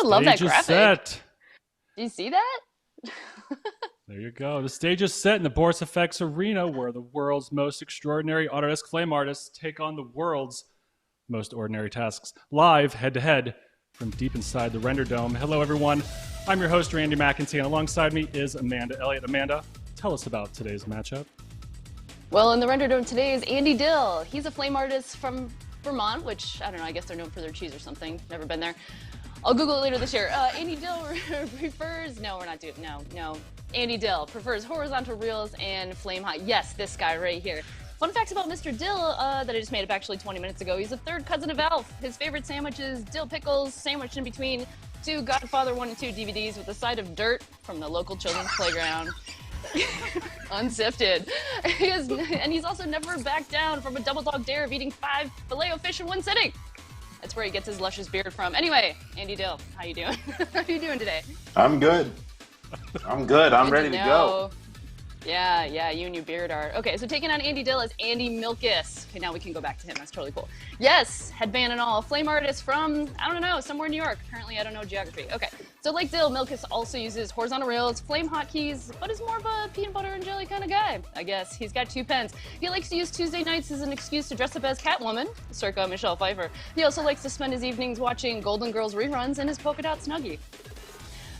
I love that graphic. Set. Do you see that? There you go. The stage is set in the BorisFX arena where the world's most extraordinary Autodesk Flame artists take on the world's most ordinary tasks live, head-to-head, from deep inside the Renderdome. Hello, everyone. I'm your host, Randy McEntee, and alongside me is Amanda Elliott. Amanda, tell us about today's matchup. Well, in the Renderdome today is Andy Dill. He's a flame artist from Vermont, which, I don't know, I guess they're known for their cheese or something. Never been there. I'll Google it later this year. Andy Dill prefers, no, we're not doing, no. Andy Dill prefers horizontal reels and flame hot. Yes, this guy right here. Fun facts about Mr. Dill that I just made up actually 20 minutes ago. He's a third cousin of Alf. His favorite sandwich is dill pickles, sandwiched in between two Godfather 1 and 2 DVDs with a side of dirt from the local children's playground. Unsifted. And he's also never backed down from a double dog dare of eating 5 Filet-O-Fish in one sitting. That's where he gets his luscious beard from. Anyway, Andy Dill, how you doing? How you doing today? I'm good. I'm good. I'm ready to go. Yeah, you and your beard are. Okay, so taking on Andy Dill is Andy Milkis. Okay, now we can go back to him. That's totally cool. Yes, headband and all. Flame artist from, I don't know, somewhere in New York. Apparently, I don't know geography. Okay, so like Dill, Milkis also uses horizontal rails, flame hotkeys, but is more of a peanut butter and jelly kind of guy, I guess. He's got 2 pens. He likes to use Tuesday nights as an excuse to dress up as Catwoman, circa Michelle Pfeiffer. He also likes to spend his evenings watching Golden Girls reruns in his polka dot Snuggie.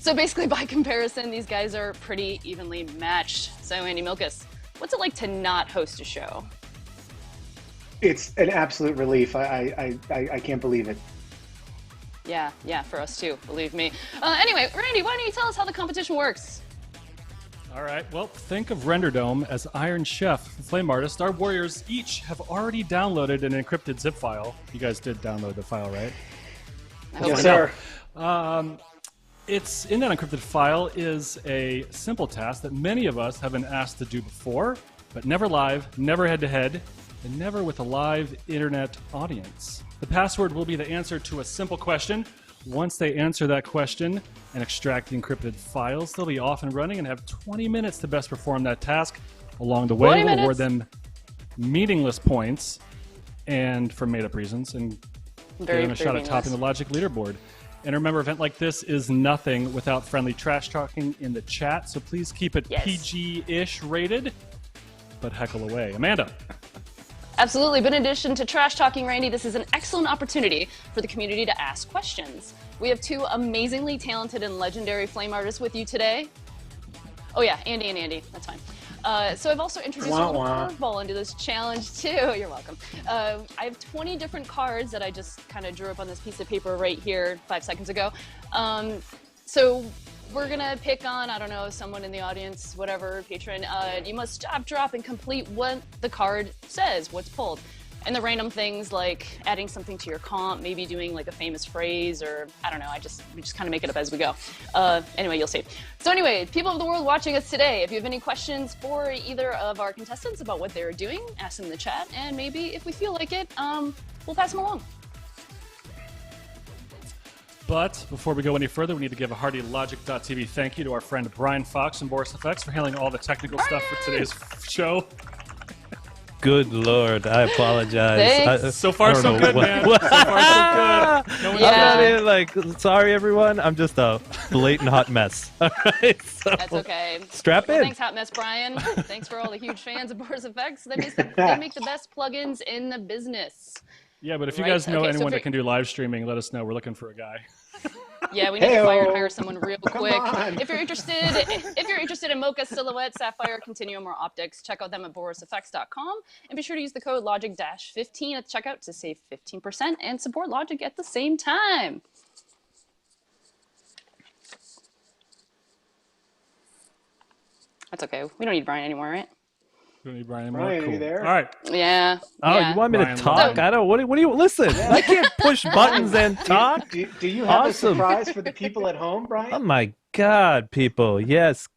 So basically, by comparison, these guys are pretty evenly matched. So Andy Milkis, what's it like to not host a show? It's an absolute relief. I can't believe it. Yeah, for us too, believe me. Anyway, Randy, why don't you tell us how the competition works? All right, well, think of Renderdome as Iron Chef, Flame Artist. Our warriors each have already downloaded an encrypted zip file. You guys did download the file, right? I hope Yes, so. sir. It's in that encrypted file is a simple task that many of us have been asked to do before, but never live, never head-to-head, and never with a live internet audience. The password will be the answer to a simple question. Once they answer that question and extract the encrypted files, they'll be off and running and have 20 minutes to best perform that task. Along the way, we'll award them meaningless points and for made-up reasons and give them a shot at topping the Logik leaderboard. And remember, an event like this is nothing without friendly trash talking in the chat, so please keep it PG-ish rated, but heckle away. Amanda. Absolutely, but in addition to trash talking, Randy, this is an excellent opportunity for the community to ask questions. We have 2 amazingly talented and legendary flame artists with you today. Oh yeah, Andy and Andy, that's fine. So I've also introduced a little curveball into this challenge too. You're welcome. I have 20 different cards that I just kind of drew up on this piece of paper right here 5 seconds ago. So we're gonna pick on, I don't know, someone in the audience, whatever, patron. You must stop, drop, and complete what the card says, what's pulled. And the random things like adding something to your comp, maybe doing like a famous phrase, or I don't know, we just kind of make it up as we go. Anyway, you'll see. So anyway, people of the world watching us today, if you have any questions for either of our contestants about what they're doing, ask them in the chat, and maybe if we feel like it, we'll pass them along. But before we go any further, we need to give a hearty Logik.tv thank you to our friend Brian Fox and BorisFX for handling all the technical stuff for today's show. Good Lord, I apologize. So far, so good, man. So far, so good. No I'm not like, sorry, everyone. I'm just a blatant hot mess. All right, so that's okay. Strap in. Thanks, Hot Mess Brian. Thanks for all the huge fans of BorisFX. They make the best plugins in the business. Yeah, but if you guys know anyone that can do live streaming, let us know. We're looking for a guy. Yeah, we need to hire someone real quick. If you're interested in Mocha Silhouette, Sapphire, Continuum, or Optics, check out them at BorisFX.com, and be sure to use the code Logik-15 at checkout to save 15% and support Logik at the same time. That's okay. We don't need Brian anymore, right? We don't need Brian anymore. Brian, cool. are you there? All right. Yeah. Oh, you want me to talk? I don't. What do you listen? I can't push buttons and talk. Do you have a surprise for the people at home, Brian? Oh my God, people, yes.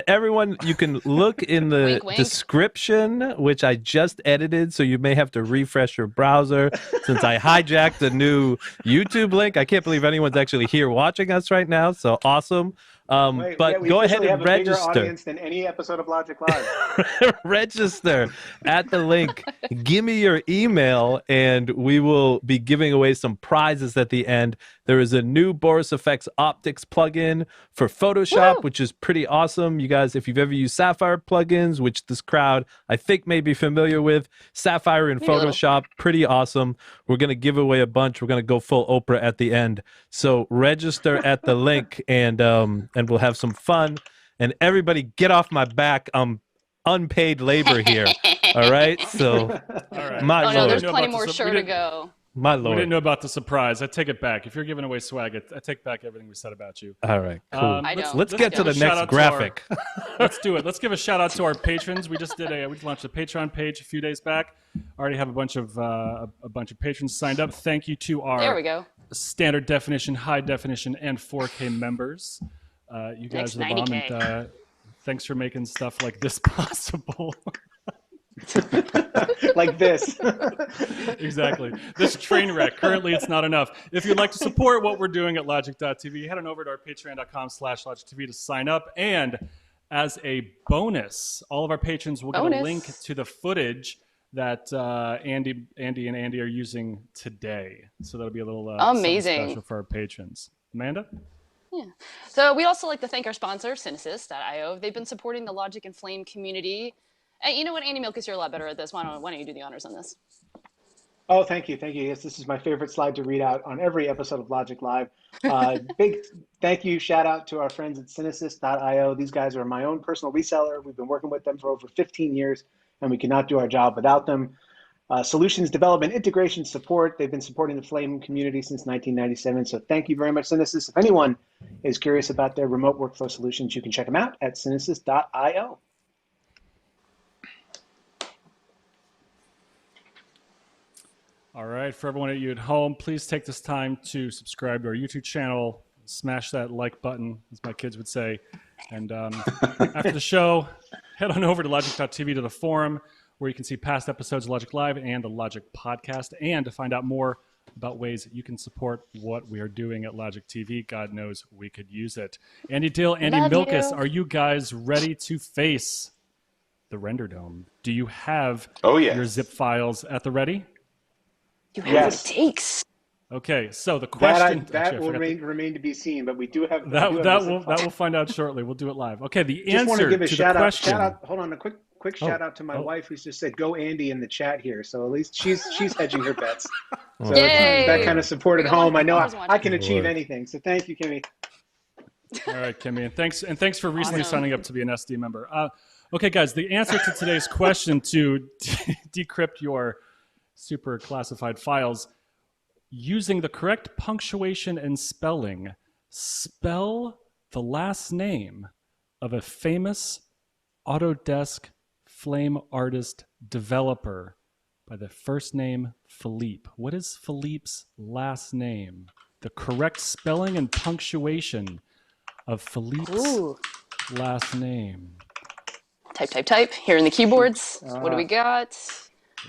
Everyone, you can look in the Wink, wink. description, which I just edited, so you may have to refresh your browser since I hijacked a new YouTube link. I can't believe anyone's actually here watching us right now, so awesome. Wait, But we go ahead officially and have a bigger register. audience than any episode of Logic Live. Register at the link. Give me your email, and we will be giving away some prizes at the end. There is a new BorisFX optics plugin for Photoshop, which is pretty awesome. You guys, if you've ever used Sapphire plugins, which this crowd I think may be familiar with, Sapphire and Photoshop, pretty awesome. We're going to give away a bunch. We're going to go full Oprah at the end. So register at the link, and we'll have some fun. And everybody get off my back. I'm unpaid labor here. All right? So, All right. my Oh no, lord. there's know plenty about more this- sure we to didn't- go. My We lord. didn't know about the surprise. I take it back. If you're giving away swag, I take back everything we said about you. All right, cool. I let's- don't. Let's I get to don't. the Shout next out to our- graphic. Let's do it. Let's give a shout out to our patrons. We just launched a Patreon page a few days back. Already have a bunch of patrons signed up. Thank you to our There we go. standard definition, high definition, and 4K members. You guys Next are the bomb, 90K. and thanks for making stuff like this possible. Like this. Exactly. This train wreck. Currently, it's not enough. If you'd like to support what we're doing at Logic.tv, head on over to our patreon.com/LogicTV to sign up. And as a bonus, all of our patrons will get a link to the footage that Andy and Andy are using today. So that'll be a little something Amazing. special for our patrons. Amanda? Yeah. So we'd also like to thank our sponsor, Synesys.io. They've been supporting the Logic and Flame community. And you know what, Andy Milkis, you're a lot better at this. Why don't you do the honors on this? Oh, thank you. Thank you. Yes, this is my favorite slide to read out on every episode of Logic Live. Big thank you, shout out to our friends at Synesys.io. These guys are my own personal reseller. We've been working with them for over 15 years, and we cannot do our job without them. Solutions development, integration support. They've been supporting the Flame community since 1997. So thank you very much, Synesys. If anyone is curious about their remote workflow solutions, you can check them out at Synesys.io. All right, for everyone of you at home, please take this time to subscribe to our YouTube channel, smash that like button, as my kids would say. And after the show, head on over to Logic.tv to the forum, where you can see past episodes of Logic Live and the Logic podcast, and to find out more about ways that you can support what we are doing at Logic TV. God knows we could use it. Andy Dill, Andy Love Milkis, you. are you guys ready to face the Renderdome? Do you have yes. your zip files at the ready? You have Yes. what it takes. Okay, so the question That will remain to be seen, but we do have that we'll find out shortly. We'll do it live. Okay, the Just want to answer give a to shout the out. question. Shout out. Hold on, a quick shout out to my wife, who's just said "Go Andy" in the chat here. So at least she's hedging her bets. So Yay! that kind of support at We got home. one I know Mars I can watching. achieve Boy. anything. So thank you, Kimmy. All right, Kimmy, and thanks for recently Awesome. signing up to be an SD member. Okay, guys, the answer to today's question to decrypt your super classified files using the correct punctuation and spelling. Spell the last name of a famous Autodesk Flame artist developer by the first name Philippe. What is Philippe's last name? The correct spelling and punctuation of Philippe's Ooh. last name. Type. Here in the keyboards. What do we got?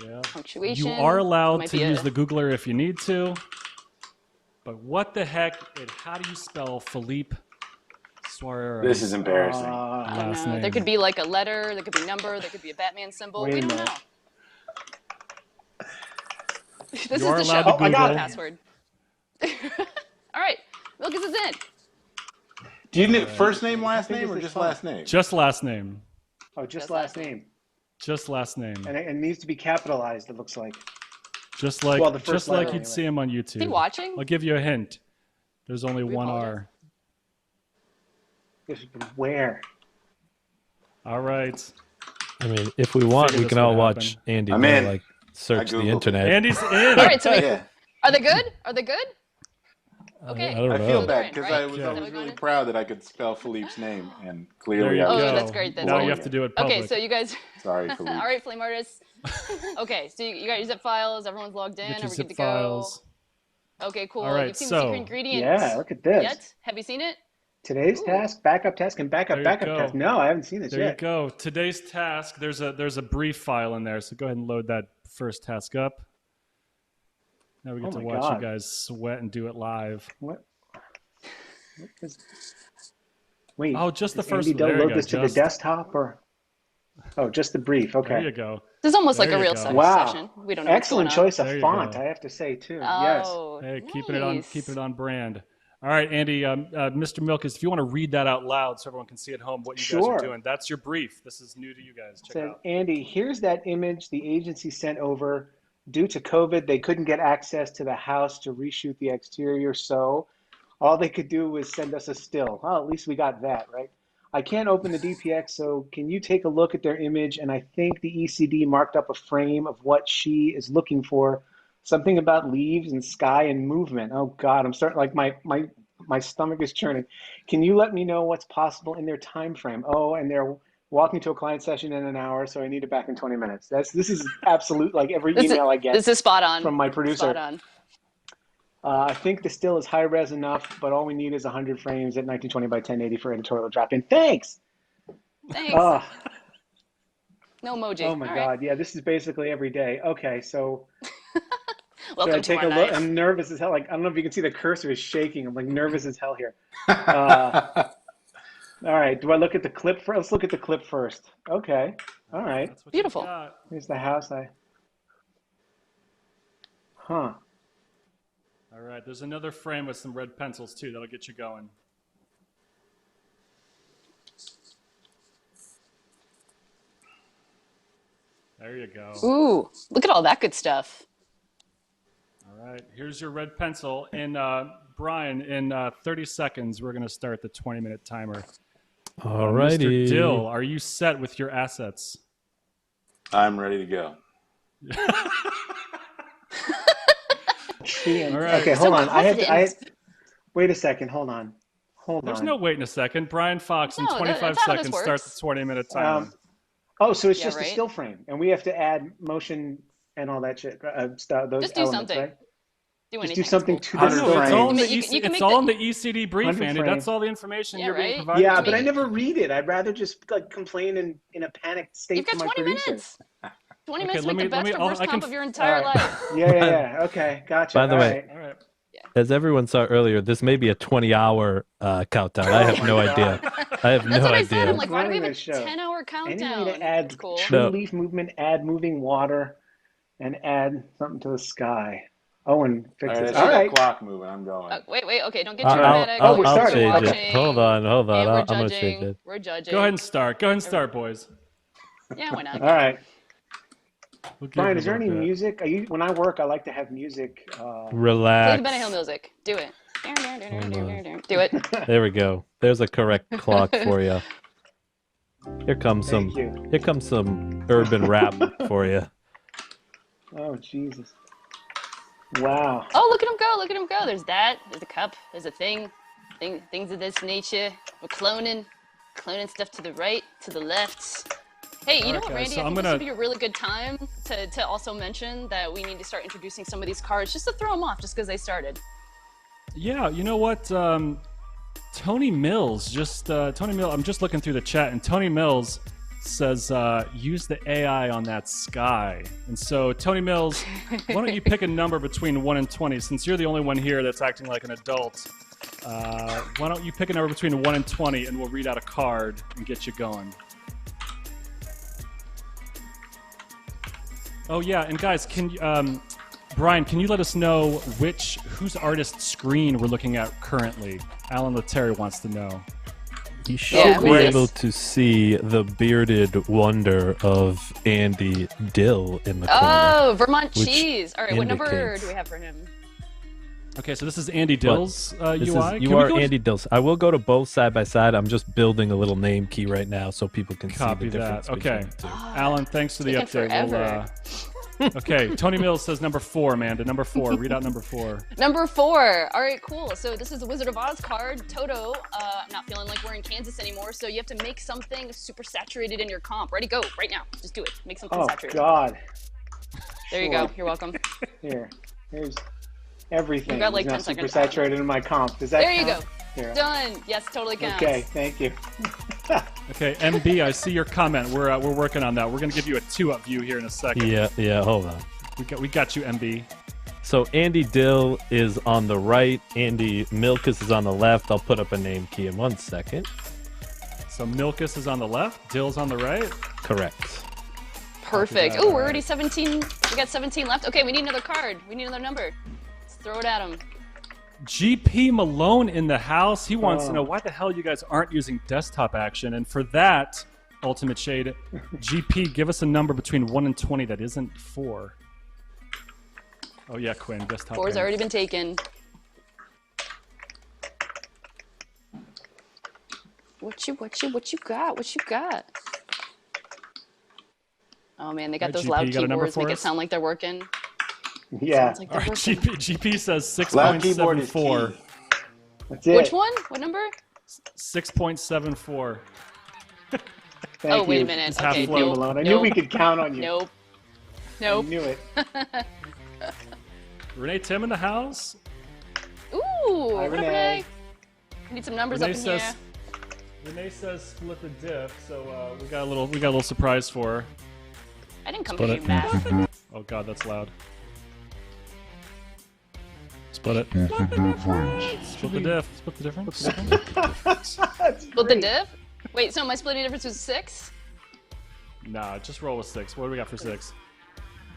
Yeah. Punctuation. You are allowed Might to be use a- the Googler if you need to. But what the heck? How do you spell Philippe Suarez? This is embarrassing. I don't last know. name. There could be like a letter, there could be a number, there could be a Batman symbol. Wait We a don't minute. know. This You are is the allowed show. to I got Google. it. Password. All right. Milkis is in. Do you need first name, last think name, it's or this just fun. last name? Just last name. Oh, just Just last last name, Just last name. and it needs to be capitalized. It looks like. Just like Well, the first letter, you'd anyway. see him on YouTube. Is he watching? I'll give you a hint. There's only We one apologize. R. Where? All right. I mean, if we want, Figure we this can all would watch happen. Andy I'm Dill, in. like search the Googled it. internet. Andy's in. All right, so Yeah. are they good? Are they good? Okay. I don't I know. feel They're bad in, because right? I was Is that always what we're really going? proud that I could spell Philippe's name, and There clearly you I was go. Oh, that's great. That's Now great. you have to do it public. Okay, so you guys. Sorry, Philippe. All right, Flame artists. Okay, so you got your zip files. Everyone's logged in. Get Are your we zip good to files. go? Okay, cool. All right, You've seen so- the secret ingredient Yeah, look at this. yet? Have you seen it? Today's task, backup task, and backup task. No, I haven't seen this yet. There you go. Today's task, there's a brief file in there, so go ahead and load that first task up. Now we get to watch you guys sweat and do it live. What wait. Oh, just the first one. There load this to the desktop or? Oh, just the brief. Okay. There you go. This is almost like a real session. We don't know. Excellent choice of font, I have to say too. Oh, yes. Hey, nice. keeping it on brand. All right, Andy, Mr. Milkis, if you want to read that out loud so everyone can see at home what you guys are doing, that's your brief. This is new to you guys. Check it out. Andy, here's that image the agency sent over. Due to COVID, they couldn't get access to the house to reshoot the exterior, so all they could do was send us a still. Well, at least we got that, right? I can't open the DPX, so can you take a look at their image? And I think the ECD marked up a frame of what she is looking for. Something about leaves and sky and movement. Oh God, I'm starting, like my stomach is churning. Can you let me know what's possible in their time frame? Oh, and they're walking to a client session in an hour, so I need it back in 20 minutes. This is absolute, like every email I get. This is spot on from my producer. Spot on. I think the still is high res enough, but all we need is 100 frames at 1920 by 1080 for editorial drop-in. Thanks. Thanks. No emoji. Oh my God, yeah, this is basically every day. Okay, so. Welcome to our night. I'm nervous as hell. Like, I don't know if you can see the cursor is shaking. I'm like nervous as hell here. All right, do I look at the clip first? Let's look at the clip first. Okay, all right. Beautiful. Here's the house. Huh. All right, there's another frame with some red pencils too. That'll get you going. There you go. Ooh, look at all that good stuff. All right, here's your red pencil. And Brian, in 30 seconds, we're going to start the 20-minute timer. All righty. Mr. Dill, are you set with your assets? I'm ready to go. All right. Okay, hold on. Wait a second. Hold on. There's no wait in a second. Brian Fox in 25 seconds starts the 20-minute timer. So it's just a still frame, and we have to add motion and all that shit. Those just do elements, something. right? Just do something to this frame. It's all in the ECD brief, Andy. That's all the information you're being provided. Yeah, but I never read it. I'd rather just like complain in a panicked state to my producer. You've got 20 minutes. 20 minutes to make the best or worst comp of your entire life. Yeah. Okay, gotcha. By the way, as everyone saw earlier, this may be a 20-hour countdown. I have no idea. I have no idea. That's what I said. I'm like, why do we have a 10-hour countdown? I need to add true leaf movement, add moving water, and add something to the sky. Owen fixes it. All right. Clock moving. I'm going. Wait. Okay, don't get too dramatic. We're starting. I'll change it. Hold on. I'm going to change it. We're judging. Go ahead and start, boys. Yeah, why not? All right. Brian, is there any music? When I work, I like to have music. Relax. Play the Benny Hill music. Do it. Do it. There we go. There's a correct clock for you. Here comes some urban rap for you. Oh Jesus. Wow. Oh, look at him go. There's that. There's a cup. There's a things of this nature. We're cloning stuff to the right, to the left. Hey, you know what, Randy? I think this would be a really good time to also mention that we need to start introducing some of these cards just to throw them off, just because they started. Yeah, you know what? Tony Mills, I'm just looking through the chat, and Tony Mills says, use the AI on that sky. And so, Tony Mills, why don't you pick a number between 1 and 20? Since you're the only one here that's acting like an adult, why don't you pick a number between 1 and 20, and we'll read out a card and get you going. Oh yeah, and guys, Brian, can you let us know whose artist screen we're looking at currently? Alan Letary wants to know. You should be able to see the bearded wonder of Andy Dill in the corner. Oh, Vermont cheese. All right, what number do we have for him? Okay, so this is Andy Dill's UI. You are Andy Dill's. I will go to both side by side. I'm just building a little name key right now so people can see the difference. Okay, Alan, thanks for the update. Okay, Tony Mills says number 4, Amanda. Number 4. Read out number 4. Number 4. All right, cool. So this is the Wizard of Oz card, Toto. I'm not feeling like we're in Kansas anymore, so you have to make something super saturated in your comp. Ready? Go. Right now. Just do it. Make something saturated. Oh, God. There you go. You're welcome. Here's everything. You've got like 10 super seconds. Saturated in my comp. Does that There you count? go. Here. Done. Yes, totally counts. Okay, thank you. Okay, MB, I see your comment. We're working on that. We're gonna give you a 2-up view here in a second. Yeah. Hold on. We got you, MB. So Andy Dill is on the right. Andy Milkis is on the left. I'll put up a name key in 1 second. So Milkis is on the left. Dill's on the right. Correct. Perfect. that, Oh, all we're right. already 17. We got 17 left. Okay, we need another card. We need another number. Let's throw it at him. GP Malone in the house. He wants to know why the hell you guys aren't using desktop action. And for that, Ultimate Shade, GP, give us a number between 1 and 20 that isn't 4. Oh yeah, Quinn, desktop. 4's action. already been taken. What you got? What you got? Oh man, they got Right, those GP, loud you got a number keyboards. for Make it us? sound like they're working. Yeah, Sounds like All they're right, working. GP says Loud keyboard is 6.74. key. that's it. Which one? What number? 6.74. Thank Oh, wait you. a minute. It's half Okay, flow. nope, Malone. I nope, knew we could count on you. Nope. I Nope. knew it. Renee Tim in the house. Ooh, Hi, Renee. Renee. We need some numbers Renee up in says here. Renee says split the diff. So we got a little surprise for her. I didn't come Split here, it. you math. Oh god, that's loud. Split it. Split the difference. Split the diff. Split the difference. That's Split the great. diff? Wait, so my splitting difference was 6? Nah, just roll with 6. What do we got for 6?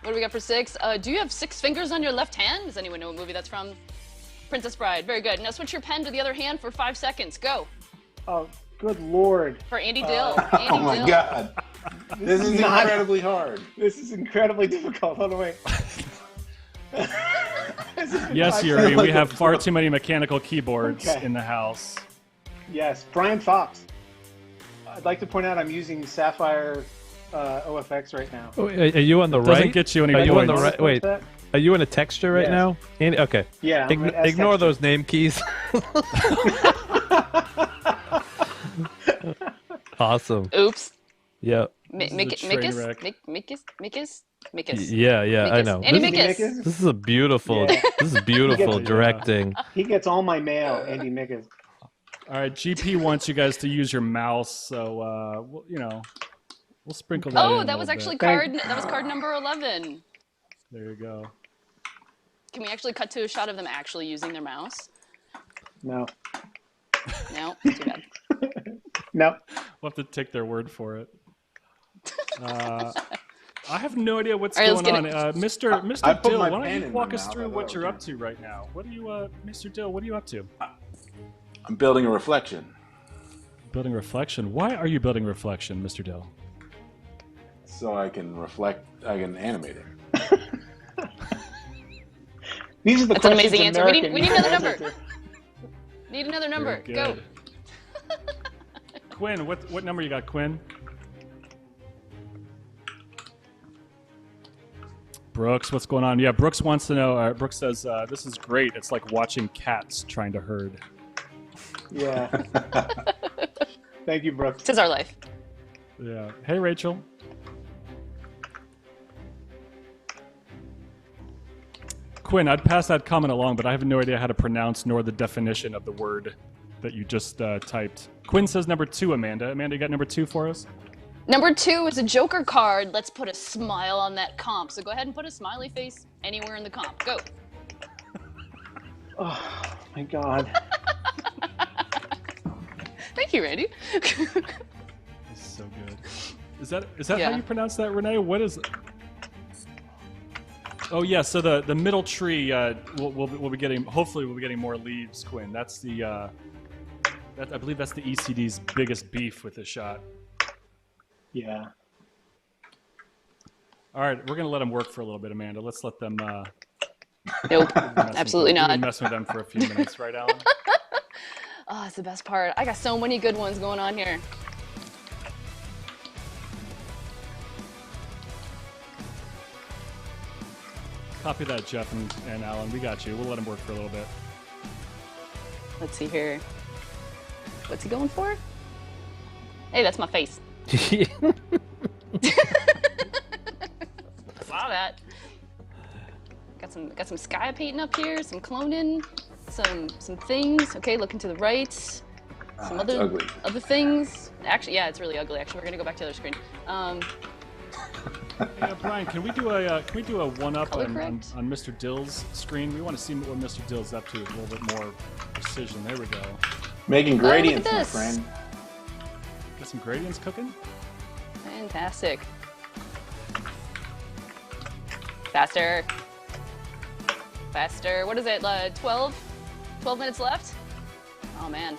What do we got for 6? Do you have 6 fingers on your left hand? Does anyone know what movie that's from? Princess Bride. Very good. Now switch your pen to the other hand for 5 seconds. Go. Oh, good lord. For Andy Dill. Andy Oh my Dill. god. This is Not- incredibly hard. This is incredibly difficult. Hold on, wait. Yes, Yuri, we have far too many mechanical keyboards Okay. in the house. Yes, Brian Fox. I'd like to point out I'm using Sapphire OFX right now. Oh, are you on the Doesn't right? get you any Are you on the points. right? Wait, That? are you in a texture right Yes. now? Andy, okay. Yeah. I'm at S Ignore texture. those name keys. Awesome. Oops. Yeah. This is a Mikis? train wreck. Mikis? Yeah, I Mikis. know. Andy This, Mikis. this is a beautiful. Yeah. This is beautiful Yeah. directing. He gets all my mail, Andy Mickens. All right, GP wants you guys to use your mouse, so we'll sprinkle that in. Oh, a that was little actually bit. card number 11. There you go. Can we actually cut to a shot of them actually using their mouse? No. No, too bad. No. We'll have to take their word for it. I have no idea what's All right, let's going on. get Mr. I put Dill, my why don't pen you in walk my us mouth. through I what thought you're it up was to right now? What are you, Mr. Dill, what are you up to? I'm building a reflection. Building reflection. Why are you building reflection, Mr. Dill? So I can reflect, I can animate it. These are the That's an questions amazing answer. American We need people another answer number. to. Need another number. Very Go. good. Quinn, what number you got, Quinn? Brooks, what's going on? Yeah, Brooks wants to know. Brooks says, this is great. It's like watching cats trying to herd. Yeah. Thank you, Brooks. This is our life. Yeah. Hey, Rachel. Quinn, I'd pass that comment along, but I have no idea how to pronounce nor the definition of the word that you just typed. Quinn says number 2, Amanda. Amanda, you got number 2 for us? Number 2 is a Joker card. Let's put a smile on that comp. So go ahead and put a smiley face anywhere in the comp. Go. Oh, my God. Thank you, Randy. This is so good. Is that Yeah. how you pronounce that, Renee? What is it? Oh yeah, so the middle tree we'll be getting. Hopefully, we'll be getting more leaves, Quinn. That's the I believe that's the ECD's biggest beef with this shot. Yeah. All right, we're gonna let them work for a little bit, Amanda. Let's let them. Nope. Absolutely not. Mess with them for a few minutes, right, Alan? Oh, it's the best part. I got so many good ones going on here. Copy that, Jeff and Alan. We got you. We'll let them work for a little bit. Let's see here. What's he going for? Hey, that's my face. Saw that. Got some sky painting up here, some cloning. some things. Okay, looking to the right. Some It's ugly. other things. Actually, yeah, it's really ugly. Actually, we're gonna go back to the other screen. Yeah, Brian, can we do a one-up Color on correct? Mr. Dill's screen? We want to see what Mr. Dill's up to with a little bit more precision. There we go. Making gradients, my this. friend. Got some gradients cooking? Fantastic. Faster. Faster. What is it? 12 minutes left? Oh man.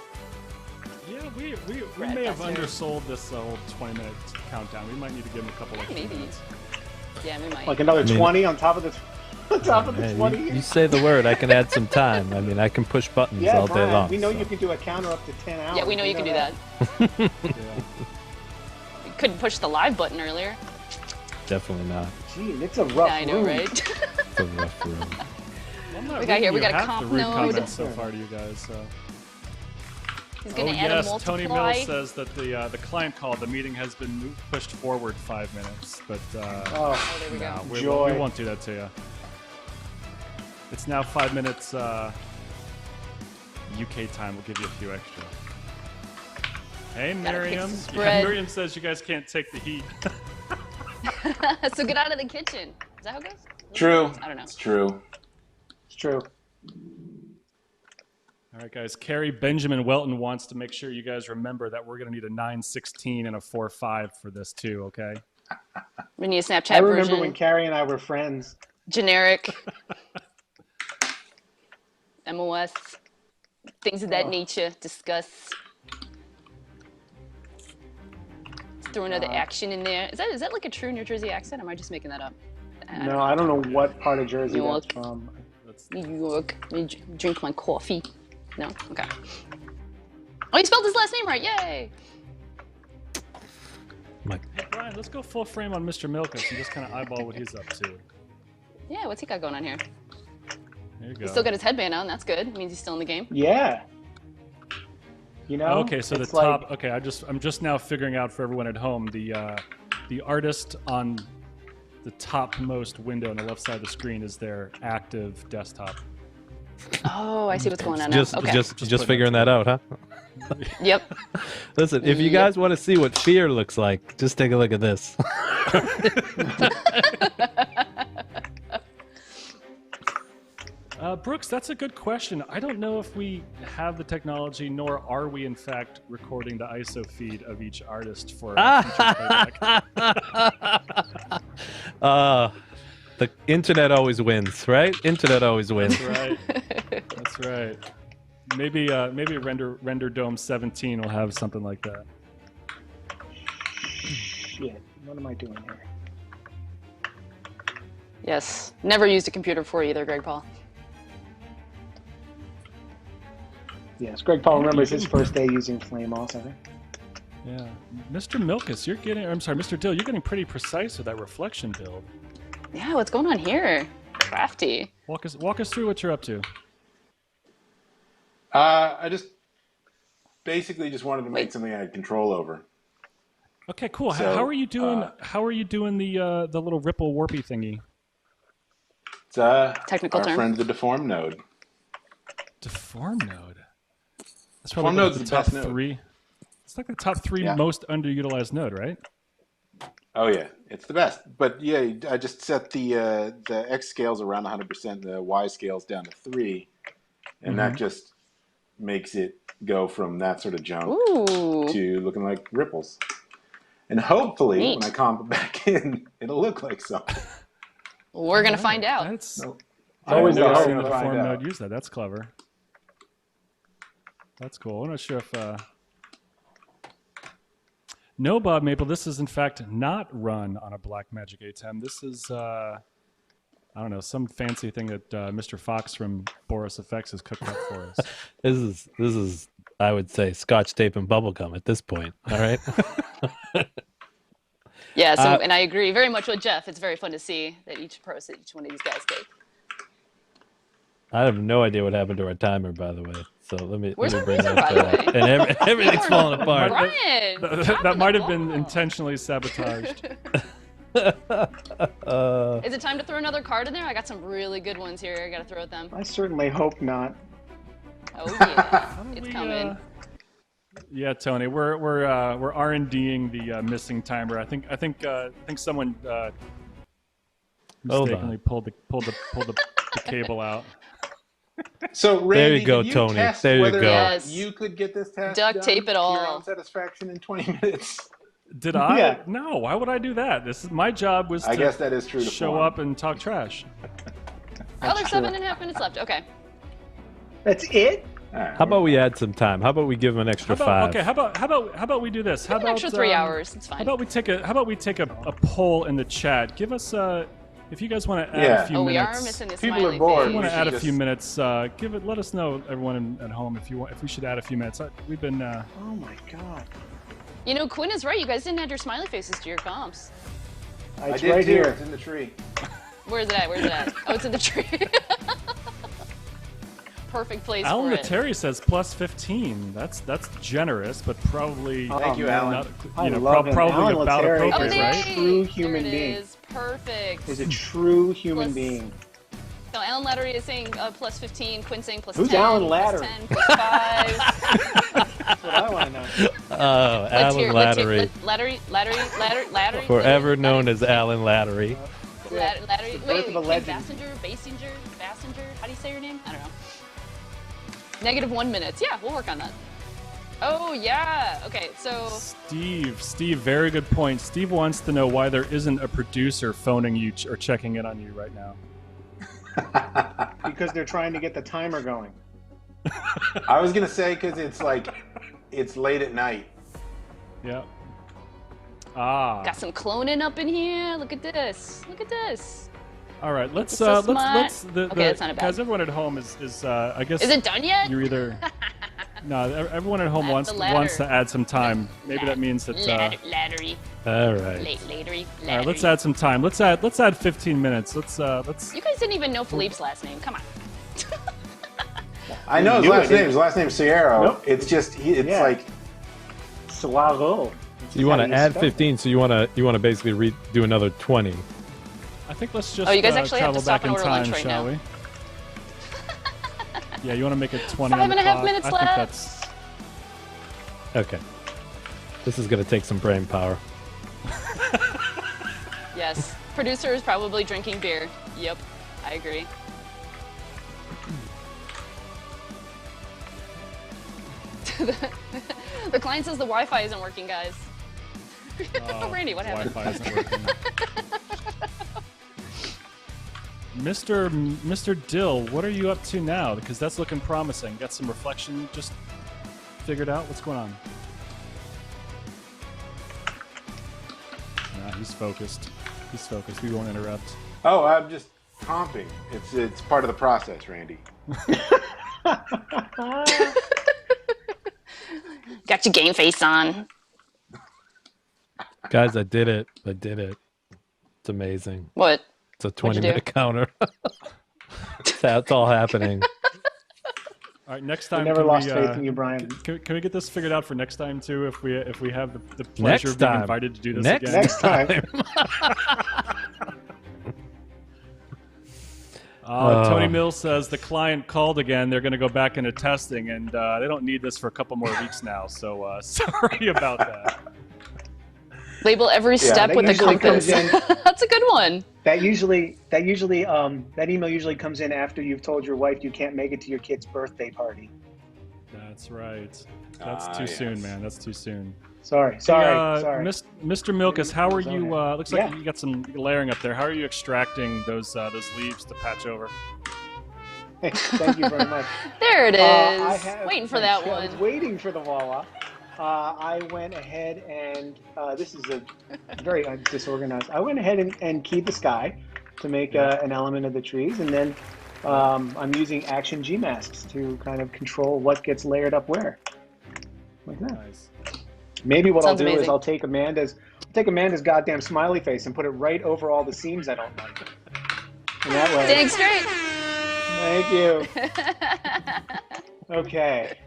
Yeah, we Red may have faster. undersold this whole 20-minute countdown. We might need to give him a couple of Maybe. minutes. Yeah, we might. Like another I mean- 20 on top of the on top of the Hey, 20. you say the word, I can add some time. I mean, I can push buttons Yeah, all day Brian, long. we know so. you can do a counter up to 10 hours. Yeah, we know you can do that. Yeah. We couldn't push the live button earlier. Definitely not. Gee, it's a rough Yeah, I know, room. right? It's a rough room. Well, I'm not We got reading here, we you got a half comp the rude node. comments so far to you guys. So. He's Oh gonna add a yes, multiply. Tony Mills says that the client called. The meeting has been pushed forward 5 minutes, but Oh, there we no, go. we Joy. won't do that to you. It's now 5 minutes UK time. We'll give you a few extra. Hey, Gotta fix Miriam. the Yeah, spread. Miriam says you guys can't take the heat. So get out of the kitchen. Is that how it goes? True. I don't know. It's true. it's true. All right, guys. Carrie Benjamin Welton wants to make sure you guys remember that we're going to need a 916 and a 45 for this too, okay? We need a Snapchat I remember version. when Carrie and I were friends. Generic. MOS. Things of that Oh. nature. Discuss. Let's throw another action in there. Is that like a true New Jersey accent? Or am I just making that up? No, I don't know what part of Jersey New that's York. from. That's, New York. Let me drink my coffee. No? Okay. Oh, you spelled his last name right. Yay! My, Brian, let's go full frame on Mr. Milkis and just kind of eyeball what he's up to. Yeah, what's he got going on here? There you go. He's still got his headband on. That's good. Means he's still in the game. Yeah. You know? Okay, so the it's top. like- Okay, I'm just now figuring out for everyone at home the artist on the topmost window on the left side of the screen is their active desktop. Oh, I see what's going on just, now. Okay. just figuring that out, huh? Yep. Listen, if you Yep. guys want to see what fear looks like, just take a look at this. Brooks, that's a good question. I don't know if we have the technology, nor are we in fact recording the ISO feed of each artist for future playback. The internet always wins, right? Internet always wins. That's right. That's right. Maybe Renderdome 17 will have something like that. Shit. What am I doing here? Yes. Never used a computer before either, Greg Paul. Yes, Greg Paul remembers his first day using Flame also. Yeah, Mr. Milkis, Mr. Dill, you're getting pretty precise with that reflection build. Yeah, what's going on here? Crafty. Walk us through what you're up to. I just basically just wanted to make something I had control over. Okay, cool. So, how are you doing? How are you doing the little ripple warpy thingy? It's Technical our term. friend the deform node. Deform node. That's Deform probably node's the the top best node. 3. It's like the top 3 Yeah. most underutilized node, right? Oh yeah, it's the best. But yeah, I just set the X scales around 100%, the Y scales down to 3, and that just makes it go from that sort of junk Ooh. to looking like ripples. And hopefully, Neat. when I comp it back in, it'll look like something. We're going to find out. That's Always I've the never hope seen to the find deform out. node use that. That's clever. That's cool. I'm not sure if. No, Bob Maple. This is in fact not run on a Blackmagic A10. This is I don't know, some fancy thing that Mr. Fox from BorisFX has cooked up for us. This is I would say Scotch tape and bubblegum at this point. All right. Yeah, so, and I agree very much with Jeff. It's very fun to see that each process, each one of these guys take. I have no idea what happened to our timer, by the way. So let me Where's our bring razor, that by the up. way? And everything's falling apart. Brian! That might have been intentionally sabotaged. Is it time to throw another card in there? I got some really good ones here. I got to throw at them. I certainly hope not. Oh yeah, How do it's we, coming. Yeah, Tony, we're R&Ding the missing timer. I think someone mistakenly pulled the cable out. So, Randy, There you go, did you Tony. test There you whether go. or not Yes. you could get this task Duct done tape it to all. your own satisfaction in 20 minutes? Did I? Yeah. No. Why would I do that? This is my job. Was I to guess that is true to show form. up and talk trash. Oh, there's 7.5 minutes left. Okay. That's it? All right, How about we add some time? How about we give him an extra 5? Okay. How about we do this? How An about extra 3 hours. It's fine. How about we take a poll in the chat? Give us if you guys want to add a few Oh, we minutes. are missing this People are smiley bored. If face. you want to We add should a few just- minutes, let us know, everyone at home, if we should add a few minutes. We've been Oh my god. You know, Quinn is right. You guys didn't add your smiley faces to your comps. I It's did right too. here. It's in the tree. Where is it at? Where is it at? Oh, it's in the tree. Perfect place Alan for it. Leteri says plus 15. That's generous, but probably Thank you, man, Alan. not, I you know, love him. probably Alan about Leteri Oh, appropriate, is a right? yay! true human There it being. is. Perfect. He's a true human Plus- being. So Alan Lattery is saying plus 15, Quinn saying plus Who's 10. Alan plus Lattery? 10, plus 5. That's what I want to know. Oh, Alan Lattery. Lattery. Forever known as Alan Lattery. Lattery. birth Wait, of a legend. Bassinger? How do you say your name? I don't know. -1 minute. Yeah, we'll work on that. Oh, yeah. Okay, so... Steve, very good point. Steve wants to know why there isn't a producer phoning you or checking in on you right now. Because they're trying to get the timer going. I was gonna say because it's late at night. Yeah. Ah. Got some cloning up in here. Look at this. Look at this. All right, let's It's so smart. the Okay, that's not a bad. guys. Everyone at home is I guess Is it done yet? you're either no. Everyone at home Add wants the ladder. wants to add some time. Maybe that means that. Lattery. All right. Lattery. All right, let's add some time. Let's add 15 minutes. Let's. You guys didn't even know Philippe's last name. Come on. I know his knew last it. name. His last name's Sierra. Nope. It's just Yeah. like Suaro. So you want to add 15, so you want to basically do another 20. I think let's just. Oh, you guys actually have travel to stop back and in order time, lunch right shall now. we? Yeah, you want to make it 20 on 5.5 the clock? minutes I left. think that's. Okay. This is going to take some brain power. Yes. Producer is probably drinking beer. Yep. I agree. The client says the Wi-Fi isn't working, guys. Oh, Randy, what happened? Wi-Fi isn't working. Mr. Dill, what are you up to now? Because that's looking promising. Got some reflection just figured out? What's going on? Nah, he's focused. He's focused. We won't interrupt. oh, I'm just comping. It's part of the process, Randy. Got your game face on. Guys, I did it. It's amazing. What? It's a What'd you do? 20-minute counter. That's all happening. All right, next I time. never can lost we, faith in you, Brian. Can we get this figured out for next time too? If we have the pleasure Next of being time. invited to do this Next again. Next time. Tony Mills says the client called again. They're going to go back into testing, and they don't need this for a couple more weeks now. So sorry about that. Label every step that with a usually compass. comes in- That's a good one. That email usually comes in after you've told your wife you can't make it to your kid's birthday party. That's right. That's too soon, man. That's too soon. Sorry. Mr. Milkis, how are you? Looks like Yeah. you got some layering up there. How are you extracting those leaves to patch over? Thank you very much. There it is. Waiting for that I was one. waiting for the Wawa. I went ahead and this is a very disorganized. I went ahead and keyed the sky to make an element of the trees, and then I'm using Action G masks to kind of control what gets layered up where. Like that. Nice. Maybe what Sounds I'll do is amazing. I'll take Amanda's goddamn smiley face and put it right over all the seams I don't like. And that way. Dang straight. Thank you. Okay.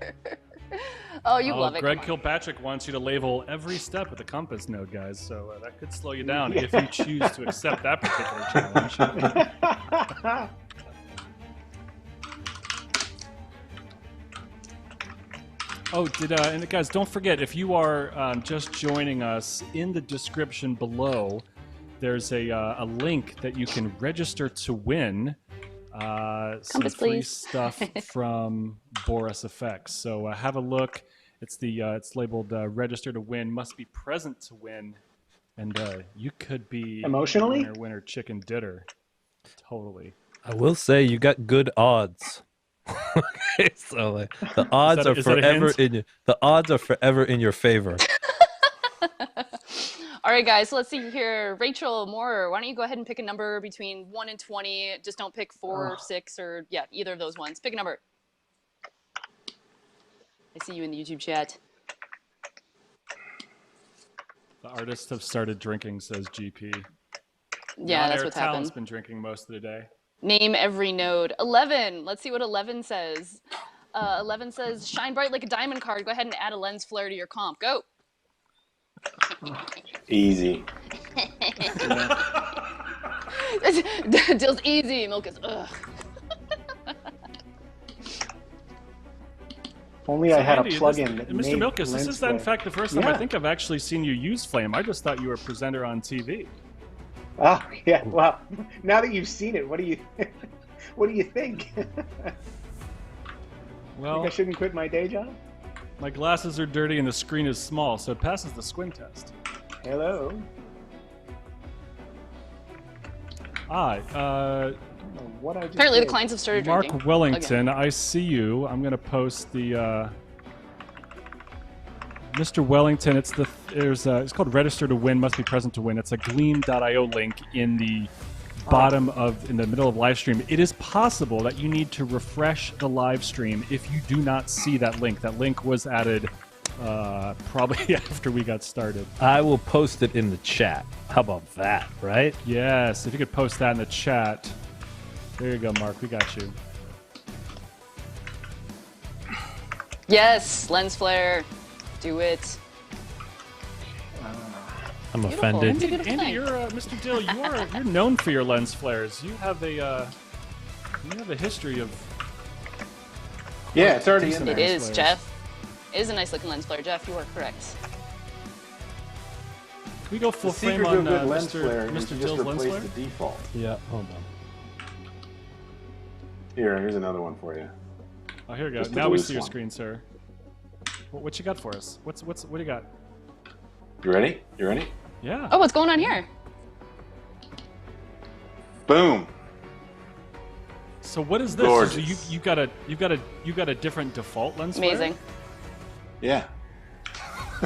Oh, you love it. Greg Come on. Kilpatrick wants you to label every step with the compass node, guys. So that could slow you down if you choose to accept that particular challenge. Oh, and guys, don't forget, if you are just joining us, in the description below, there's a link that you can register to win some Compass, free please. stuff from BorisFX. So have a look. It's labeled register to win, must be present to win, and you could be Emotionally? winner chicken dinner. Totally. I will say you got good odds. Okay, so the odds are forever in you. The odds are forever in your favor. All right, guys, so let's see here. Rachel Moore, why don't you go ahead and pick a number between 1 and 20. Just don't pick 4 or 6 or, yeah, either of those ones. Pick a number. I see you in the YouTube chat. The artists have started drinking, says GP. Yeah, that's what's Talent's happened. been drinking most of the day. Name every node. 11. Let's see what 11 says. 11 says, shine bright like a diamond card. Go ahead and add a lens flare to your comp. Go. Easy. Dill's easy. Milkis, ugh. If only I had Andy, a plug-in that Mr. made Milkis, this lens is, in flare. fact, the first time I Yeah. think I've actually seen you use Flame. I just thought you were a presenter on TV. Oh yeah, well, now that you've seen it, what do you think? Well, Think I shouldn't quit my day job? my glasses are dirty and the screen is small, so it passes the squint test. Hello. Ah, I don't know what I just Apparently the did. clients have started Mark drinking. Wellington, I see you. I'm going to post the... Mr. Wellington, it's called Register to Win, must be present to win. It's a gleam.io link in the in the middle of live stream. It is possible that you need to refresh the live stream if you do not see that link. That link was added probably after we got started. I will post it in the chat. How about that, right? Yes, if you could post that in the chat. There you go, Mark. We got you. Yes, lens flare. Do it. I'm Beautiful. offended. It's a beautiful Andy, thing. you're Mr. Dill. You're known for your lens flares. You have a history of. Yeah, it's already in Decent there. It is, flares. Jeff. It is a nice looking lens flare. Jeff, you are correct. Can we go full The frame secret on to a good lens Mr. flare is Mr. you just Dill's lens replace flare? the default. Yeah, hold on. Here's another one for you. Oh, here we go. Just the Now we loose see your one. screen, sir. What you got for us? What do you got? You ready? You ready? Yeah. Oh, what's going on here? Boom. So what is this? Gorgeous. So you got a different default lens flare? Amazing. Yeah.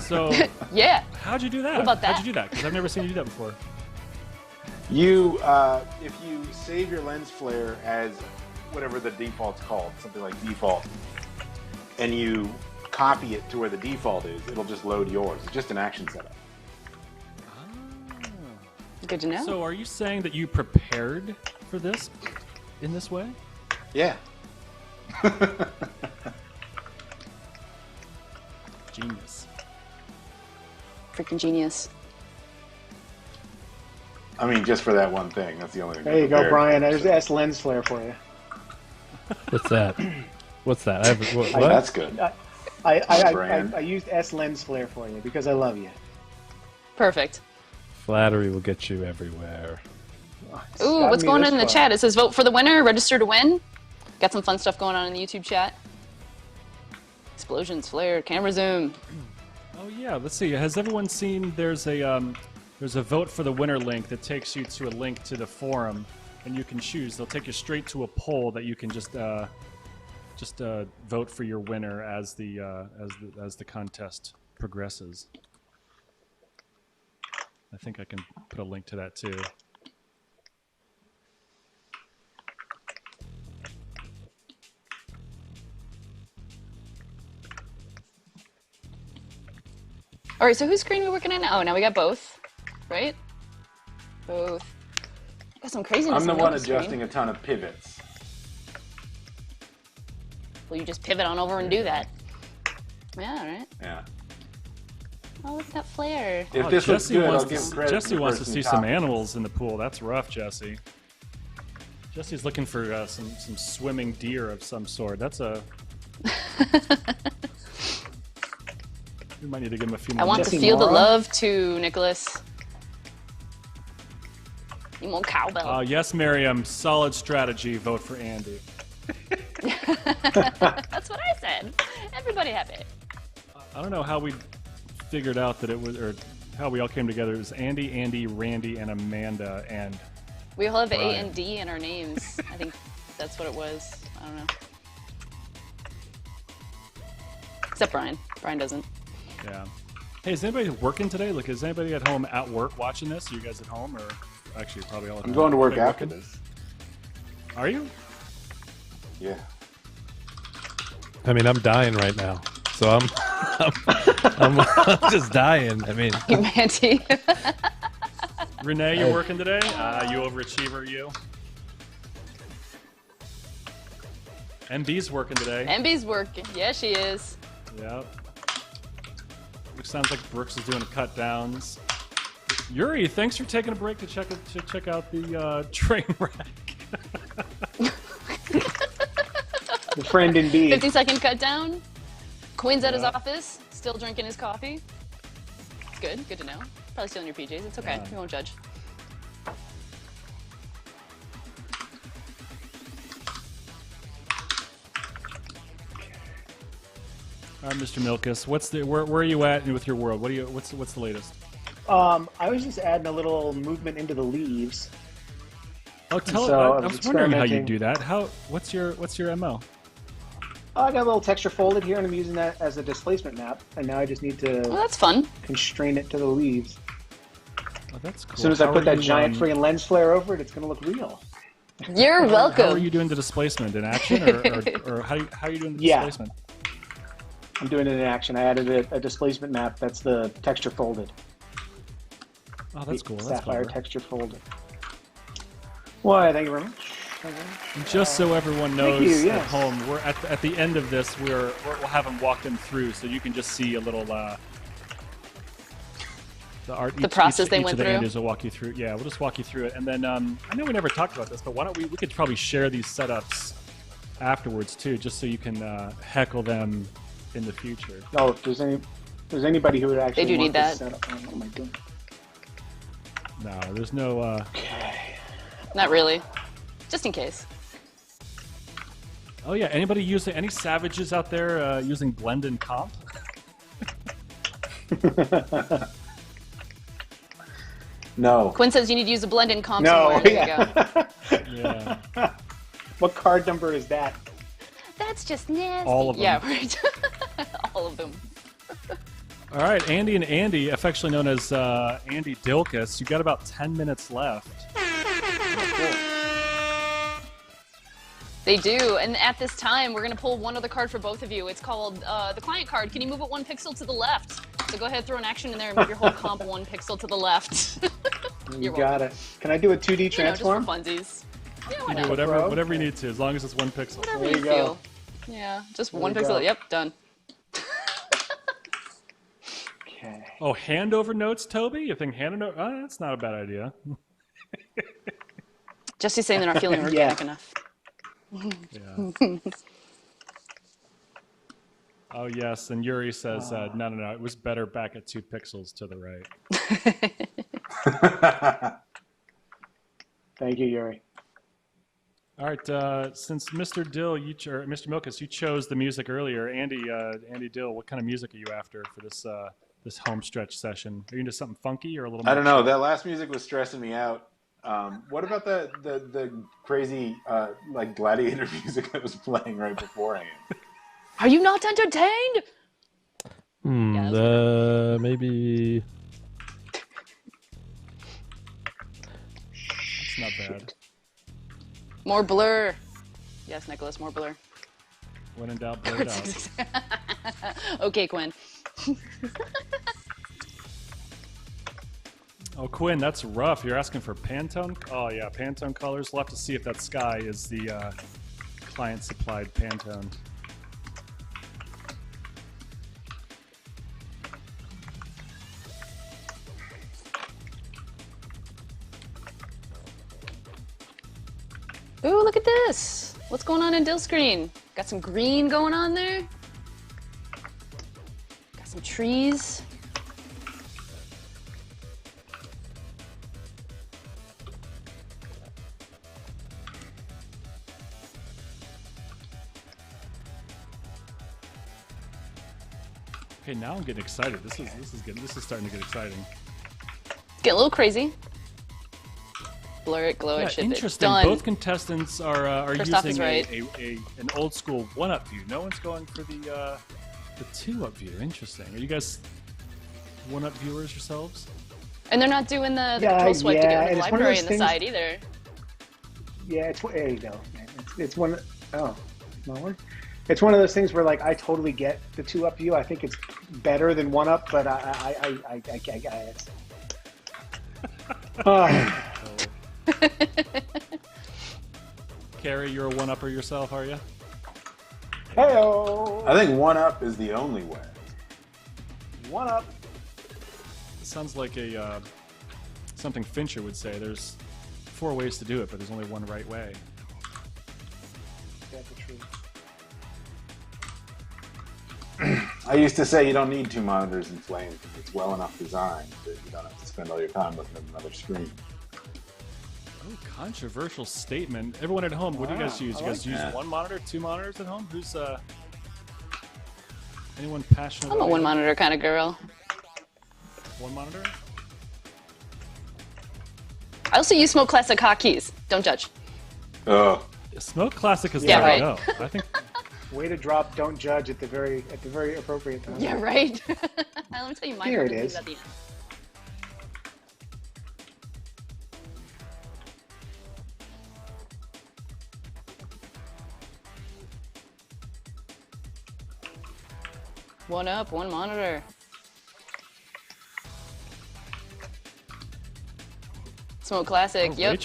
So Yeah. how'd you do that? What about that? How'd you do that? Because I've never seen you do that before. You, if you save your lens flare as whatever the default's called, something like default, and you copy it to where the default is, it'll just load yours. It's just an action setup. Good to know. So are you saying that you prepared for this in this way? Yeah. Genius. Freaking genius. I mean, just for that one thing. That's the only thing. There you I go, prepared. Brian. There's S lens flare for you. What's that? What's that? What? That's good. Brand. I used S lens flare for you because I love you. Perfect. Flattery will get you everywhere. It's Ooh, gotten what's me going this on in the far. chat? It says vote for the winner, register to win. Got some fun stuff going on in the YouTube chat. Explosions, flare, camera zoom. Oh yeah. Let's see. Has everyone seen? There's a vote for the winner link that takes you to a link to the forum, and you can choose. They'll take you straight to a poll that you can just vote for your winner as the contest progresses. I think I can put a link to that too. All right, so whose screen are we working on now? Oh, now we got both, right? Both. Got some craziness. I'm the on one Milkis' screen. adjusting a ton of pivots. Well, you just pivot on over and do that. Yeah, all right. Yeah. Oh, look at that flare. If this looks Jesse good, I'll wants give to, credit Jesse to the wants to person see who some copied it. animals in the pool. That's rough, Jesse. Jesse's looking for some swimming deer of some sort. That's a We might need to give him a few more I want minutes. to Jesse feel the Mara? love too, Nicholas. You want cowbell? Yes, Miriam. Solid strategy. Vote for Andy. That's what I said. Everybody happy. I don't know how we figured out that it was, or how we all came together. It was Andy, Randy, and Amanda, and We all have A Brian. and D in our names. I think that's what it was. I don't know. Except Brian. Brian doesn't. yeah. Hey, is anybody working today? Like, is anybody at home at work watching this? Are you guys at home, or actually probably all at I'm home? going to work Anybody after working? this. Are you? Yeah. I mean, I'm dying right now, so I'm just dying. I mean, Humanity. Renee, you're working today? You overachiever, you? MB's working today. MB's working. Yeah, she is. Yep. Which sounds like Brooks is doing cut downs. Yuri, thanks for taking a break to check out the train wreck. The friend indeed. 50-second cut down. Quinn's at his Yeah. office, still drinking his coffee. It's good. Good to know. Probably still in your PJs. It's okay. Yeah. We won't judge. All right, Mr. Milkis, where are you at with your world? What's the latest? I was just adding a little movement into the leaves. Oh, tell So I I was was wondering how you experimenting. do that. What's your MO? I got a little texture folded here, and I'm using that as a displacement map. And now I just need Well, to that's fun. constrain it to the leaves. Oh, that's cool. As soon as I How put are that you, giant friggin' lens flare over it, it's gonna look real. You're welcome. How are you doing the displacement in action, or how are you doing the Yeah. displacement? I'm doing it in action. I added a displacement map that's the texture folded. Oh, that's cool. That's Sapphire clever. texture folded. Why? Thank you very much. Thank you very much. And just so everyone knows you, at yes. home, we're at the end of this. We'll have him walk them through, so you can just see a little the art. The process they went of the through? Andes will walk you through. Yeah, we'll just walk you through it, and then I know we never talked about this, but why don't we could probably share these setups afterwards too, just so you can heckle them in the future. No, if there's anybody who would actually do want need this that. setup, what am I doing? No, there's no. Not really. Just in case. Oh yeah, any savages out there using blend and comp? No. Quinn says you need to use a blend in comp No, somewhere. There you go. Yeah. What card number is that? That's just nasty. All of them. Yeah, right. All of them. All right, Andy and Andy, affectionately known as Andy Dilkus, you got about 10 minutes left. They do, and at this time, we're going to pull one other card for both of you. It's called the client card. Can you move it 1 pixel to the left? So go ahead, throw an action in there, and move your whole comp 1 pixel to the left. You got it. Can I do a 2D transform? You know, just for funsies. Yeah, why You do not? whatever you need to, as long as it's 1 pixel. Whatever There you you go. feel. Yeah, just There 1 you pixel. go. Yep, done. Okay. Oh, hand over notes, Toby? You think hand over? Oh, that's not a bad idea. Jesse's saying they're not feeling organic Yeah. enough. Yeah. Oh yes, and Yuri says no, it was better back at 2 pixels to the right. Thank you, Yuri. All right, since Mr. Dill, or Mr. Milkis, you chose the music earlier. Andy Dill, what kind of music are you after for this home stretch session? Are you into something funky or a little more I don't know. chill? That last music was stressing me out. What about the crazy like gladiator music that was playing right beforehand? Are you not entertained? Yeah, Maybe. It's not bad. More blur. Yes, Nicholas, more blur. When in doubt, blur it out. Okay, Quinn. Oh, Quinn, that's rough. You're asking for Pantone? Oh, yeah, Pantone colors. We'll have to see if that sky is the client-supplied Pantone. Ooh, look at this. What's going on in Dill screen? Got some green going on there. Got some trees. Okay, now I'm getting excited. This is starting to get exciting. Get a little crazy. Blur it, glow it, ship it. Interesting. Done. Both contestants are First off using is right. an old school 1-up view. No one's going for the 2-up view. Interesting. Are you guys 1-up viewers yourselves? And they're not doing the control swipe to get in the it's one of library those in the things- side either. Yeah, there you go. It's one. Oh, no one. It's one of those things where, like, I totally get the 2-up view. I think it's better than 1-up, but I it's. Carrie, you're a 1-upper yourself, are you? Hey-o! I think 1-up is the only way. 1-up. It sounds like a something Fincher would say. There's 4 ways to do it, but there's only one right way. That's the truth. I used to say you don't need 2 monitors in Flame because it's well enough designed that you don't have to spend all your time looking at another screen. Oh, controversial statement. Everyone at home, what do you guys use? You guys use 1 monitor, 2 monitors at home? Who's anyone passionate I'm a about 1 monitor kind of girl. 1 monitor? I also use Smoke Classic hotkeys. Don't judge. Oh, Smoke Classic is the Yeah, way to right. go. I think Way to drop "Don't judge" at the very appropriate time. Yeah, right. Let me tell you my Here it reviews is. at the end. One up, 1 monitor. Smoke Classic, yep.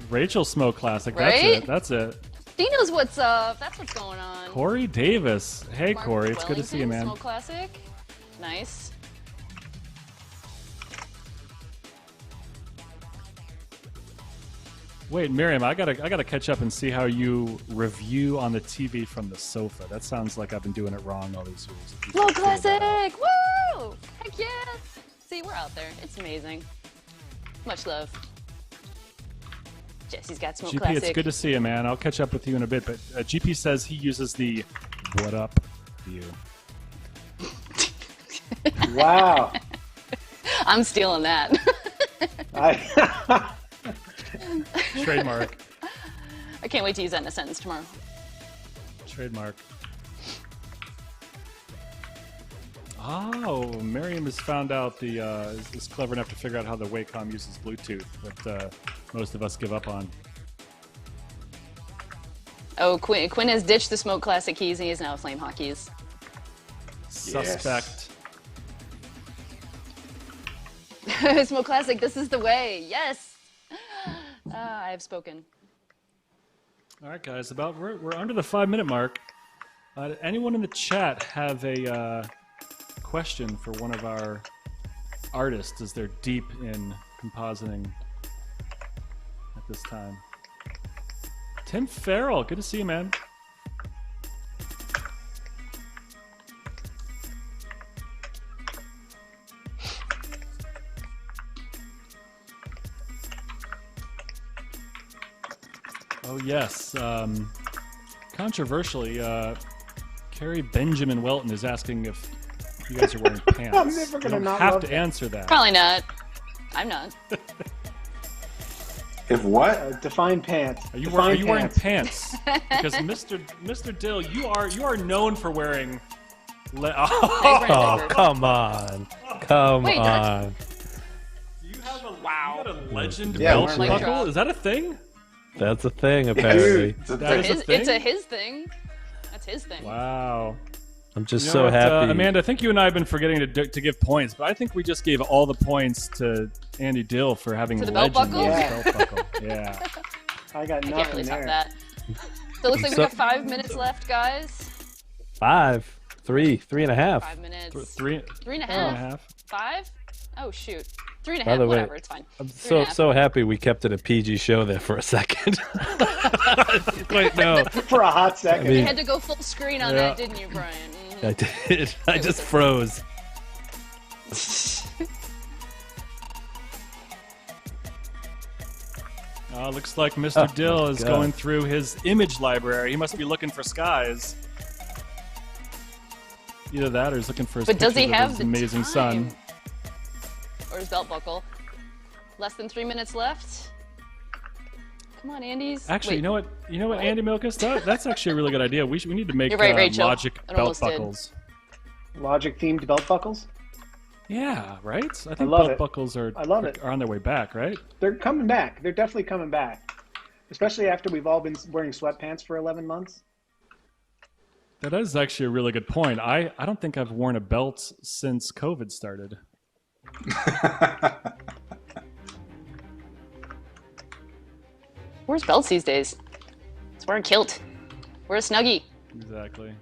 Rachel's Smoke Classic. Right? That's it. He knows what's up. That's what's going on. Corey Davis. Hey, Mark Corey. It's good to see you, Wellington, man. Smoke Classic. Nice. Wait, Miriam, I gotta catch up and see how you review on the TV from the sofa. That sounds like I've been doing it wrong all these years. If you Smoke figure that out. Classic! Woo! Heck yeah! See, we're out there. It's amazing. Much love. Jesse's got Smoke GP, Classic. it's good to see you, man. I'll catch up with you in a bit. But GP says he uses the "what up" view. Wow. I'm stealing that. Trademark. I can't wait to use that in a sentence tomorrow. Trademark. Oh, Miriam has found out is clever enough to figure out how the Wacom uses Bluetooth that most of us give up on. Oh, Quinn has ditched the Smoke Classic keys and he is now Flame Hotkeys. Suspect. Smoke Classic, this is the way. Yes! I have spoken. All right, guys. We're under the 5-minute mark. Anyone in the chat have a question for one of our artists as they're deep in compositing at this time? Tim Farrell, good to see you, man. Oh yes. Controversially, Carrie Benjamin Welton is asking if you guys are wearing pants. I'm never gonna you don't not have love to that. answer that. Probably not. I'm not. if what? Define pants. Are you Define wearing pants? Because Mr. Dill, you are known for wearing. Oh, come on. Come Wait, on. You have a legend Yeah, belt we're like buckle? drop. Is that a thing? That's a thing, apparently. It's a That thing. is a thing? It's a his thing. That's his thing. Wow. I'm just You know so what, happy. Amanda, I think you and I have been forgetting to give points, but I think we just gave all the points to Andy Dill for having To the belt legend buckle? on Yeah. his belt buckle. Yeah. I got I nothing can't really there. top that. So it looks like we So- got 5 minutes left, guys. 5, 3, 3.5. 5 minutes. Three Three and a and a half. half. 5? Oh shoot. 3 and a By half. the way, Whatever. It's fine. I'm 3.5. so happy we kept it a PG show there for a second. Wait, no. For a hot second. I mean- You had to go full screen on Yeah. that, didn't you, Brian? Mhm. I did. I just froze. Looks like Mr. Dill is God. going through his image library. He must be looking for skies. Either that or he's looking for his But does he pictures of have his the amazing time? son. Or his belt buckle? Less than 3 minutes left. Come on, Andy's. Actually, Wait, you know what, Andy Milkis? That's actually a really good idea. We need to make You're right, Rachel. Logik It belt almost did. buckles. Logic themed belt buckles. Yeah, right? I think love belt it. buckles are on their way back, right? They're coming back. They're definitely coming back. Especially after we've all been wearing sweatpants for 11 months. That is actually a really good point. I don't think I've worn a belt since COVID started. Where's belts these days? Let's wear a kilt. Wear a snuggie. Exactly.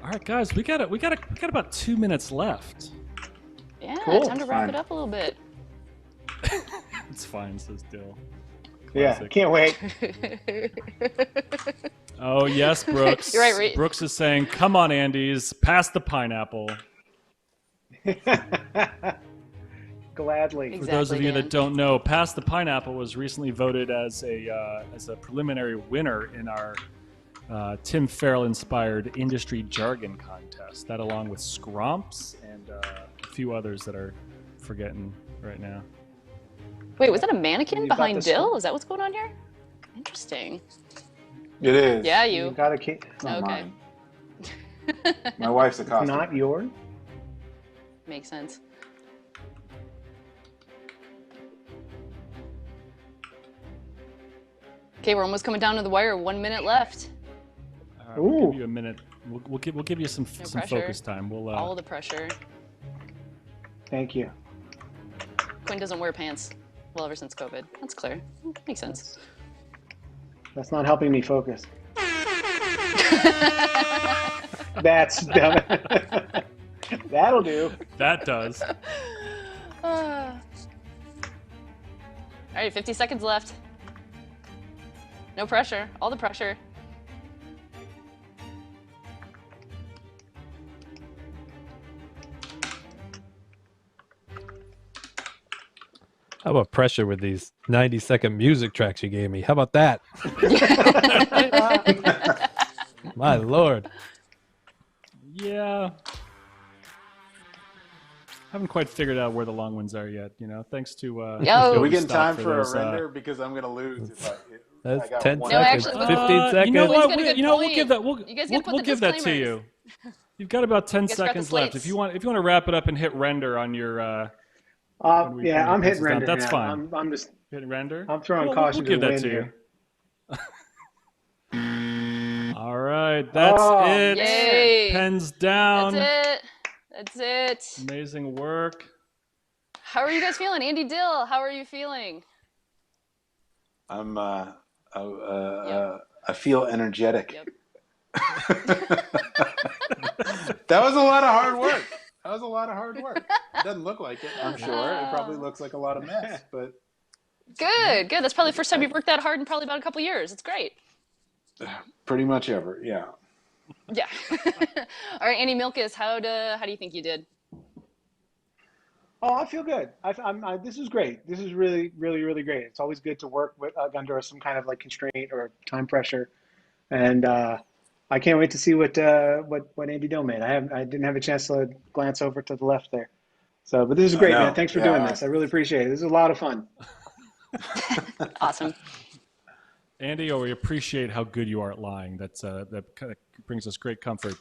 All right, guys, we got about 2 minutes left. Yeah, Cool. time to wrap Fine. it up a little bit. It's fine, says Dill. Yeah, Classic. can't wait. Oh yes, Brooks. You're right, Ray. Brooks is saying, "Come on, Andes, pass the pineapple." Gladly. For those of you Dan. that don't know, Pass the Pineapple was recently voted as a preliminary winner in our Tim Farrell-inspired industry jargon contest. That, along with Scromps and a few others that are forgetting right now. Wait, was that a mannequin You got behind this Dill? one? Is that what's going on here? Interesting. It is. Yeah, You you. got a key. It's not Okay. mine. My wife's a costume. Not yours. Makes sense. Okay, we're almost coming down to the wire. 1 minute left. We'll Ooh. give you a minute. We'll give you some pressure. focus time. We'll All the pressure. Thank you. Quinn doesn't wear pants. Well, ever since COVID. That's clear. Makes sense. That's not helping me focus. That's dumb. That'll do. That does. All right, 50 seconds left. No pressure. All the pressure. How about pressure with these 90-second music tracks you gave me? How about that? My Lord. Yeah. Haven't quite figured out where the long ones are yet. You know, thanks to. Yo. Are we Adobe getting stock time for those, a render? Because I'm gonna lose if I That's got 10 one. No, seconds, actually, 15 seconds. You know Quinn's what? got a good We'll point. give that. You guys gotta put We'll the give that to disclaimers. you. You've got about 10 guys forgot the seconds left. slates. If you want to wrap it up and hit render on your. when Yeah, I'm this is hitting done, render. that's now. fine. I'm just. Hit render. I'm throwing Well, caution we'll give to the that wind to here. you. All right, that's Oh, it. Yay. Pens down. That's it. That's it. Amazing work. How are you guys feeling? Andy Dill, how are you feeling? I'm I feel energetic. Yep. That was a lot of hard work. It doesn't look like it, I'm sure. It probably looks like a lot of mess, but Good, good. That's probably the first time you've worked that hard in probably about a couple years. It's great. pretty much ever, yeah. Yeah. All right, Andy Milkis, how do you think you did? Oh, I feel good. This is great. This is really, really, really great. It's always good to work with under some kind of like constraint or time pressure, and I can't wait to see what Andy Dill made. I didn't have a chance to glance over to the left there, but this is great, man. Thanks for doing this. I really appreciate it. This is a lot of fun. Awesome. Andy, we appreciate how good you are at lying. That kind of brings us great comfort.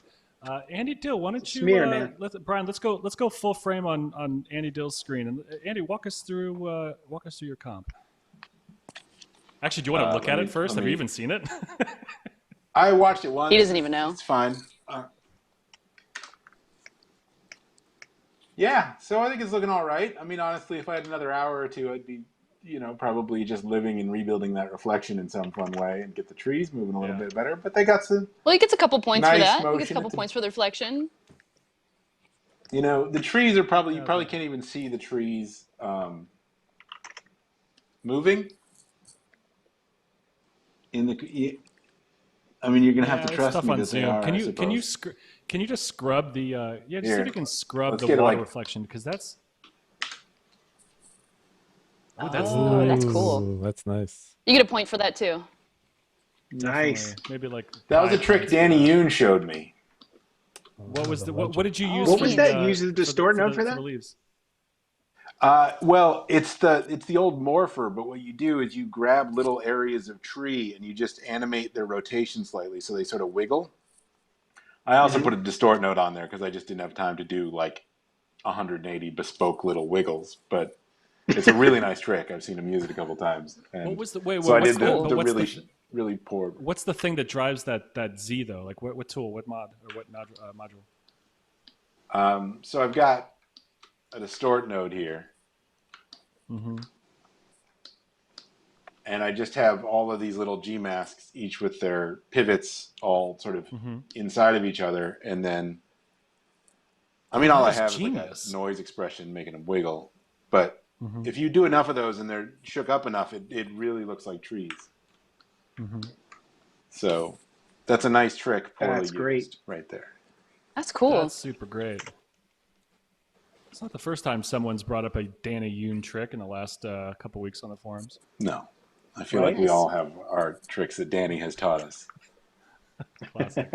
Andy Dill, why don't you, Smear, man. Brian? Let's go full frame on Andy Dill's screen. And Andy, walk us through your comp. Actually, do you want to look at it first? Have you even seen it? I watched it once. He doesn't even know. It's fine. Yeah, so I think it's looking all right. I mean, honestly, if I had another hour or two, I'd be, probably just living and rebuilding that reflection in some fun way and get the trees moving a little bit better. But they got some. Well, he gets a couple points for Nice that. He gets a motion couple at the- points for the reflection. The trees are probably, you probably can't even see the trees moving. I mean, you're gonna have Yeah, to it's trust tough me on that they Zoom. are. Can I you suppose. can you just scrub the yeah? Just see if Here, you can scrub let's the get it water like. reflection because that's that's Oh, that's nice. cool. Ooh, that's nice. You get a point for that too. Definitely, Nice. maybe like That was a 5 trick points for Danny that. Yoon showed me. What was the what did you use Oh, What for was neat. that? the Use the distort node for for that? the leaves? Well, it's the old morpher, but what you do is you grab little areas of tree and you just animate their rotation slightly so they sort of wiggle. I also Mhm. put a distort node on there because I just didn't have time to do like 180 bespoke little wiggles, but it's a really nice trick. I've seen him use it a couple times, What and was the wait? so I What's did That's the cool. the but what's really the really poor. what's the thing that drives that Z though? Like what tool? What mod or what module? So I've got a distort node here, Mm-hmm. and I just have all of these little G masks, each with their pivots all sort of Mm-hmm. inside of each other, and then I mean, Oh, all that I is have is like a genius. noise expression making them wiggle. But Mm-hmm. if you do enough of those and they're shook up enough, it really looks like trees. Mm-hmm. So that's a nice trick, poorly That's great. used, right there. That's cool. That's super great. It's not the first time someone's brought up a Danny Yoon trick in the last couple weeks on the forums. No, I feel Right? like we all have our tricks that Danny has taught us. Classic.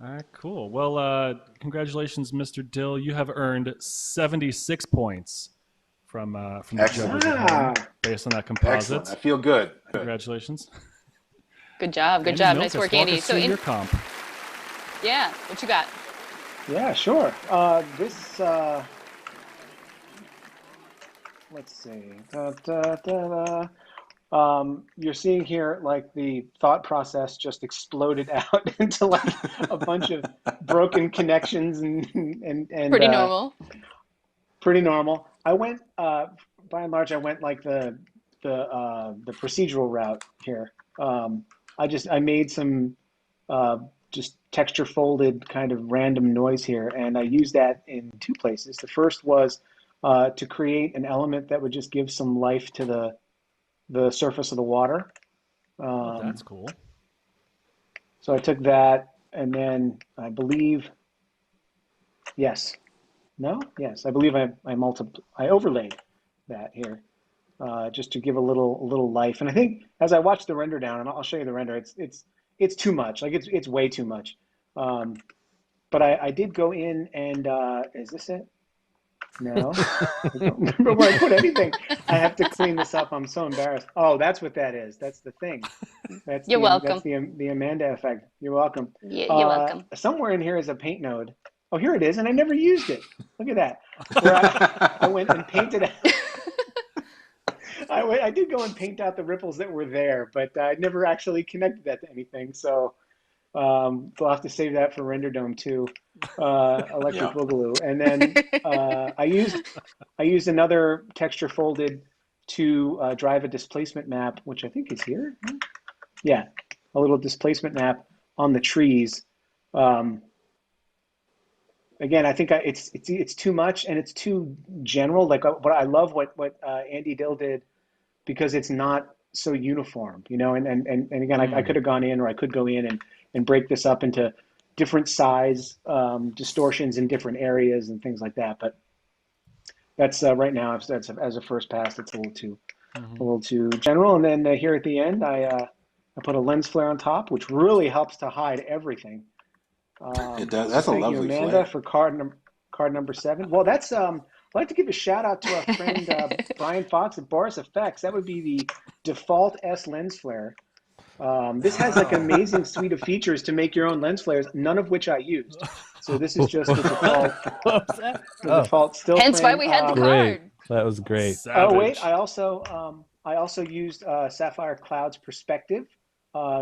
All right, cool. Well, congratulations, Mr. Dill. You have earned 76 points from the Excellent. judges at home Ah, based on that Excellent. composite. I feel good. Congratulations. Good job. Good Andy job. Nice Milkis, work, walk Andy. us So, through your comp. yeah, what you got? yeah, sure. This, let's see. Da, da, da, da. You're seeing here like the thought process just exploded out into like a bunch of broken connections and Pretty normal. pretty normal. I went, by and large, I went like the procedural route here. I made some just texture folded kind of random noise here, and I used that in two places. The first was to create an element that would just give some life to the surface of the water. Oh, that's cool. So I took that, and then I believe, yes, no, yes, I believe I overlaid that here, just to give a little life. And I think as I watched the render down, and I'll show you the render, it's too much. Like it's way too much. But I did go in and is this it? No, I don't remember where I put anything. I have to clean this up. I'm so embarrassed. Oh, that's what that is. That's the thing. That's You're welcome. the Amanda effect. You're welcome. Yeah, you're welcome. Somewhere in here is a paint node. Oh, here it is, and I never used it. Look at that. Where I went and painted. I did go and paint out the ripples that were there, but I never actually connected that to anything. So we'll have to save that for Renderdome too. Electric Yeah. Boogaloo, and then I used another texture folded to drive a displacement map, which I think is here. Yeah, a little displacement map on the trees. Again, I think it's too much and it's too general. Like what I love what Andy Dill did because it's not so uniform, you know. And again, I could have gone in, or I could go in and break this up into different size distortions in different areas and things like that. But that's right now, that's as a first pass, it's a little too general. And then here at the end, I put a lens flare on top, which really helps to hide everything. It does. So That's a thank you, lovely Amanda, flare. for card number 7. Well, that's I'd like to give a shout out to our friend Brian Fox at BorisFX. That would be the default S lens flare. This has like an amazing suite of features to make your own lens flares, none of which I used. So this is just the default. What was that? The default still Hence frame. why we had the Great. card. That was great. Savage. Oh wait, I also used Sapphire Cloud's perspective.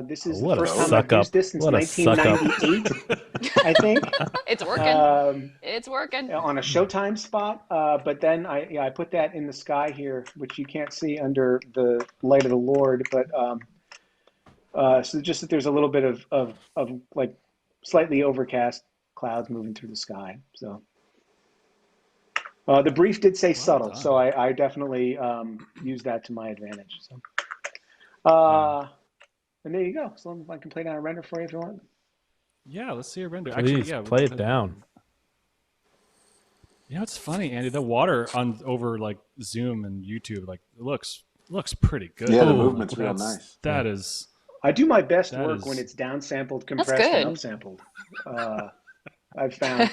This is the What a first time suck I've up. used this since What a suck up. 1998, I think. It's working. It's working. On a Showtime spot, but then I put that in the sky here, which you can't see under the light of the Lord. But so just that there's a little bit of like slightly overcast clouds moving through the sky. So the brief did say subtle, done. so I definitely used that to my advantage. So And there you go. So I can play down a render for you if you want. Yeah, let's see a render. Please Actually, yeah, play it down. You know, it's funny, Andy. The water on over like Zoom and YouTube, like it looks pretty good. Yeah, the Ooh, movement's real nice. That is. I do my best That work is- when it's downsampled, compressed, good. and upsampled. I've found.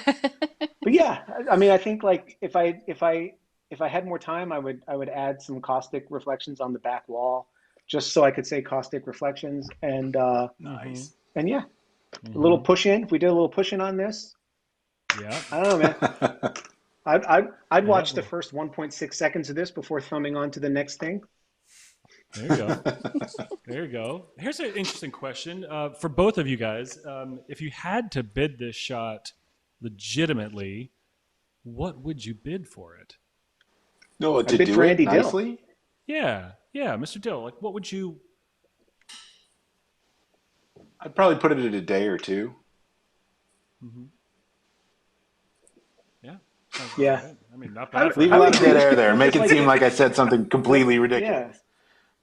But yeah, I mean, I think like if I had more time, I would add some caustic reflections on the back wall, just so I could say caustic reflections. And Nice. and yeah, a little push in. If we did a little push in on this, Yeah. I don't know, man. I'd watch the first 1.6 seconds of this before thumbing on to the next thing. There you go. There you go. Here's an interesting question for both of you guys. If you had to bid this shot legitimately, what would you bid for it? No, to bid do for it Andy Dill. nicely? Yeah, Mr. Dill. Like, what would you? I'd probably put it at a day or two. Yeah. Sounds Yeah. right. I mean, not bad. Leave a lot of dead air there. Make it seem like I said something completely ridiculous. Yeah.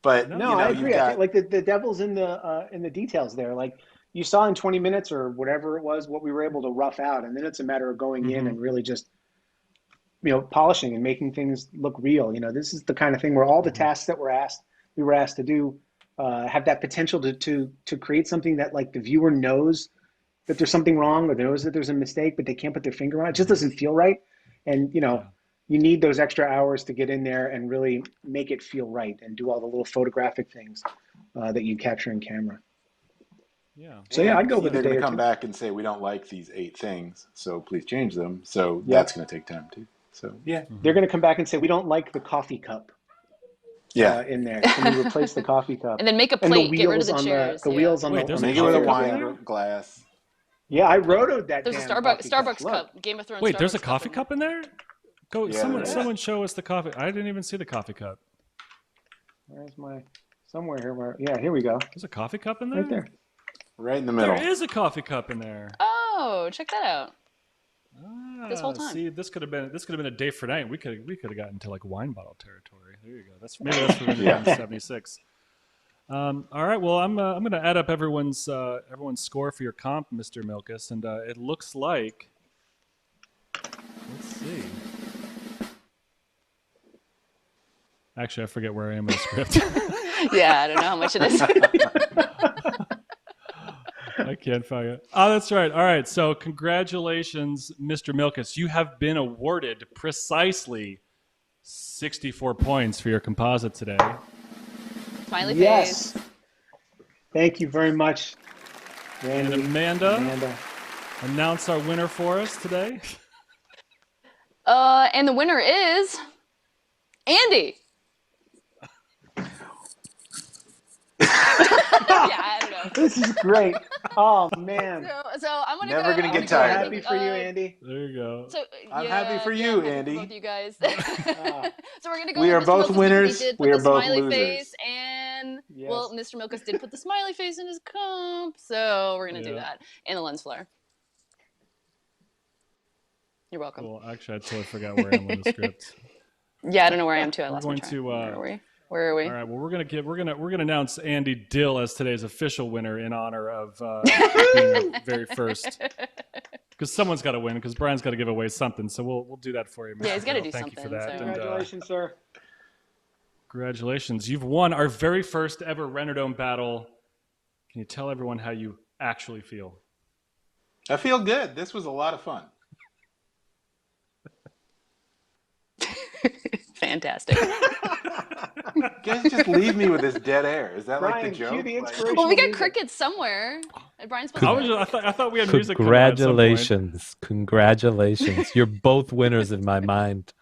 But No, you know, I agree. you've I got, think like the devil's in the details there. Like you saw in 20 minutes or whatever it was, what we were able to rough out, and then it's a matter of going in and really just polishing and making things look real. You know, this is the kind of thing where all the tasks that we were asked to do have that potential to create something that like the viewer knows that there's something wrong or knows that there's a mistake, but they can't put their finger on it. It just doesn't feel right. And you need those extra hours to get in there and really make it feel right and do all the little photographic things that you capture in camera. Yeah. So yeah, I'd go with a they're day going or to come two. back and say we don't like these 8 things, so please change them. So that's going to take time too. So yeah, They're going to come back and say we don't like the coffee cup in there. Can we replace the coffee cup? And then make a And plate. the Get rid of wheels the on chairs. the wheels on Wait, the there's on a the make it with a coffee cup in wine glass. Yeah, I rotoed that. There's a damn coffee Starbucks Look. cup. Game of Thrones. Wait, Starbucks there's a coffee cup in there? Go. Yeah, someone, there is. someone show us the coffee. I didn't even see the coffee cup. Where's my somewhere here? Yeah, here we go. There's a coffee cup in there. Right there. Right in the middle. There is a coffee cup in there. Oh, check that out. This whole time. See, this could have been a day for night. We could have gotten to like wine bottle territory. There you go. That's for Renderdome 76. All right. Well, I'm going to add up everyone's score for your comp, Mr. Milkis, and it looks like. Let's see. Actually, I forget where I am in the script. Yeah, I don't know how much it is. I can't find it. Oh, that's right. All right. So congratulations, Mr. Milkis. You have been awarded precisely 64 points for your composite today. Smiley Yes. face. Thank you very much, Randy. And Amanda, Amanda. announce our winner for us today. And the winner is Andy. Yeah, I don't know. This is great. Oh man. So I'm gonna Never go. gonna I'm get So tired of happy it. for you, Andy. There you go. So I'm yeah, happy for yeah, you, I'm happy for Andy. both you guys. Ah. So we're gonna go. We with are Mr. both Milkis winners. because he did We put are the both smiley losers. face, and Yes. well, Mr. Milkis did put the smiley face in his comp, so we're gonna do Yeah. that. And the lens flare. You're welcome. Well, actually, I totally forgot where I am on the script. Yeah, I don't know where I am too. I lost my going track. to, Where are we? Where are we? All right. Well, we're gonna announce Andy Dill as today's official winner in honor of being the very first. Because someone's got to win. Because Brian's got to give away something. So we'll do that for you. Mr. Yeah, he's gotta Dill. do Thank you for something, that. so- And, Congratulations, sir. congratulations. You've won our very first ever Renderdome battle. Can you tell everyone how you actually feel? I feel good. This was a lot of fun. Fantastic. You guys just leave me with this dead air. Is that like Brian, the joke? cue the Like- inspiration. Well, we got music. crickets somewhere. Brian's supposed to I thought we had music. coming at some point. Congratulations. Congratulations. You're both winners in my mind.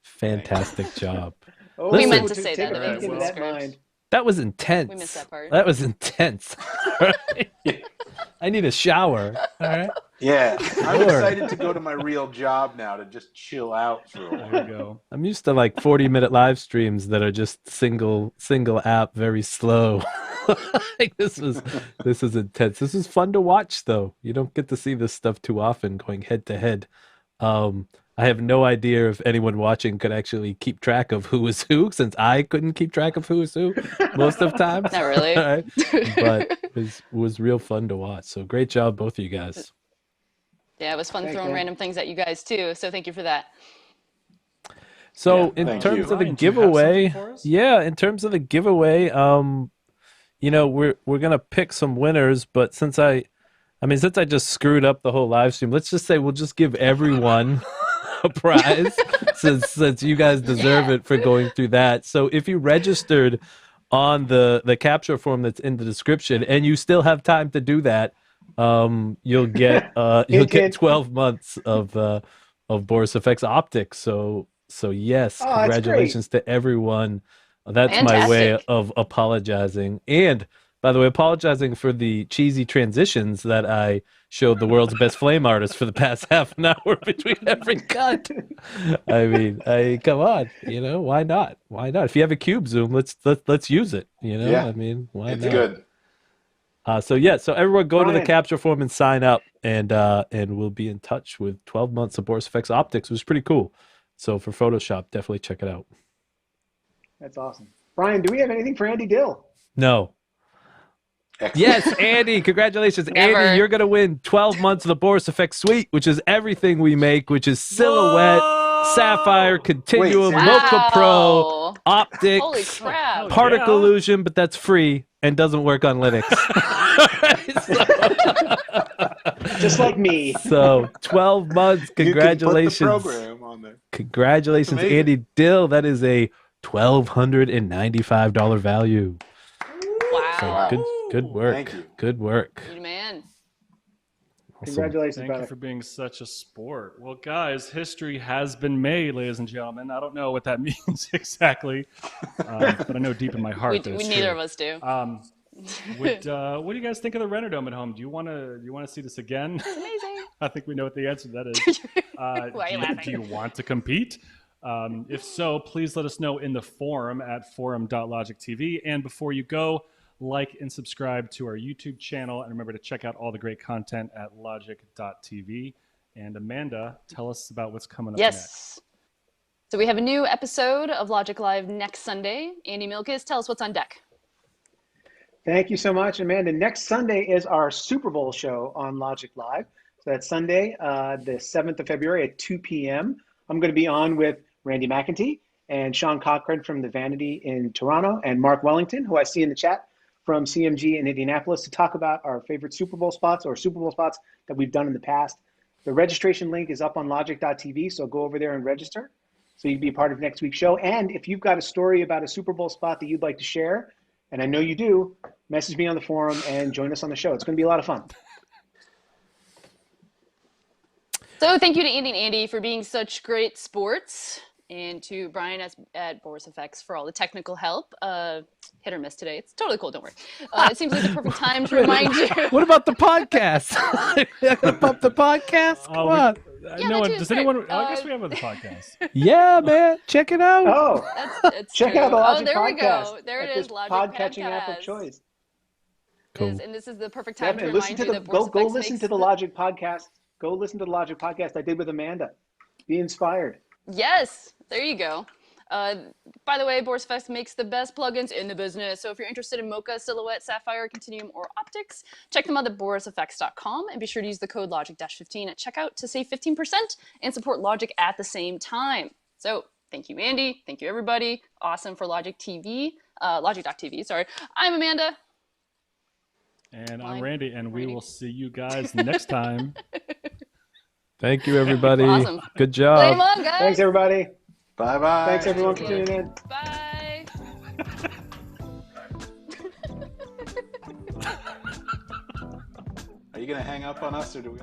Fantastic job. Oh, We meant to take say a that, it peek was into in that the script. mind. That was intense. We missed that part. That was intense. I need a shower. All right. Yeah, I'm Sure. excited to go to my real job now to just chill out for a while. There you go. I'm used to like 40-minute live streams that are just single app, very slow. Like this is intense. This is fun to watch though. You don't get to see this stuff too often going head to head. I have no idea if anyone watching could actually keep track of who was who, since I couldn't keep track of who was who most of the time. Not really. Right? But it was real fun to watch. So great job, both of you guys. Yeah, it was fun Thanks, throwing man. random things at you guys too. So thank you for that. So Yeah, in thank terms you. of the Ryan, do you have giveaway, something for us? yeah, in terms of the giveaway, you know, we're gonna pick some winners, but since I just screwed up the whole live stream, let's just say we'll just give everyone a prize since you guys deserve it for going through that. So if you registered on the capture form that's in the description and you still have time to do that, you'll get Hint, hint. 12 months of BorisFX optics. So yes, Oh, that's congratulations to everyone. That's my way Fantastic. of apologizing. And by the way, apologizing for the cheesy transitions that I showed the world's best flame artist for the past half an hour between every cut. I mean, come on, you know, why not? Why not? If you have a cube zoom, let's use it. You know, Yeah. I mean, why It's not? good. So everyone go to the Brian. capture form and sign up, and we'll be in touch with 12 months of BorisFX optics. It was pretty cool. So for Photoshop, definitely check it out. That's awesome. Brian, do we have anything for Andy Dill? No. Excellent. Yes, Andy, congratulations. Never. Andy, you're going to win 12 months of the BorisFX suite, which is everything we make, which is silhouette, Whoa! sapphire, continuum, Wait, Mocha Pro, Wow. optics, Holy crap. particle Yeah. illusion, but that's free and doesn't work on Linux. Just like me. So 12 months. Congratulations. You can put the program on there. Congratulations, That's amazing. Andy Dill. That is a $1,295 value. Wow. So good work. Thank you. Good work. You man. Awesome. Congratulations, Thank brother. you for being such a sport. Well, guys, history has been made, ladies and gentlemen. I don't know what that means exactly, but I know deep in my heart that We it's neither true. of us do. What do you guys think of the Renderdome at home? Do you want to see this again? Amazing. I think we know what the answer to that is. Why are you laughing? Do you want to compete? If so, please let us know in the forum at forum.logik.tv. And before you go, like and subscribe to our YouTube channel. And remember to check out all the great content at logik.tv. And Amanda, tell us about what's coming up next. Yes. So we have a new episode of Logic Live next Sunday. Andy Milkis, tell us what's on deck. Thank you so much, Amanda. Next Sunday is our Super Bowl show on Logic Live. So that's Sunday, the 7th of February at 2 p.m. I'm going to be on with Randy McEntee and Sean Cochran from The Vanity in Toronto and Mark Wellington, who I see in the chat from CMG in Indianapolis, to talk about our favorite Super Bowl spots or Super Bowl spots that we've done in the past. The registration link is up on logic.tv, so go over there and register so you can be a part of next week's show. And if you've got a story about a Super Bowl spot that you'd like to share, and I know you do, message me on the forum and join us on the show. It's going to be a lot of fun. So thank you to Andy and Andy for being such great sports, and to Brian at BorisFX for all the technical help. Hit or miss today. It's totally cool. Don't worry. It seems like the perfect time to remind you. What about the podcast? Bump the podcast? Come on. Yeah, no that one, too is does great. anyone? I guess we have a podcast. Yeah, man. Check it out. Oh, It's check true. out the Logic there we podcast. go. There it at is. this Logic podcatching app of Podcast. choice. Cool. And this is the perfect Yeah, time to man, remind you that go BorisFX listen makes to the Logic podcast. Go listen to the Logic podcast I did with Amanda. Be inspired. Yes, there you go. By the way, BorisFX makes the best plugins in the business. So if you're interested in Mocha, Silhouette, Sapphire, Continuum, or Optics, check them out at borisfx.com and be sure to use the code Logic-15 at checkout to save 15% and support Logic at the same time. So thank you, Andy. Thank you, everybody. Awesome for Logic TV, Logic.tv, sorry. I'm Amanda. And I'm Mine. Randy, and we Randy. will see you guys next time. Thank you, everybody. Awesome. Good Play job. them on, guys. Thanks, everybody. Bye-bye. Thanks, everyone, for tuning in. Bye. Are you going to hang up on us, or do we...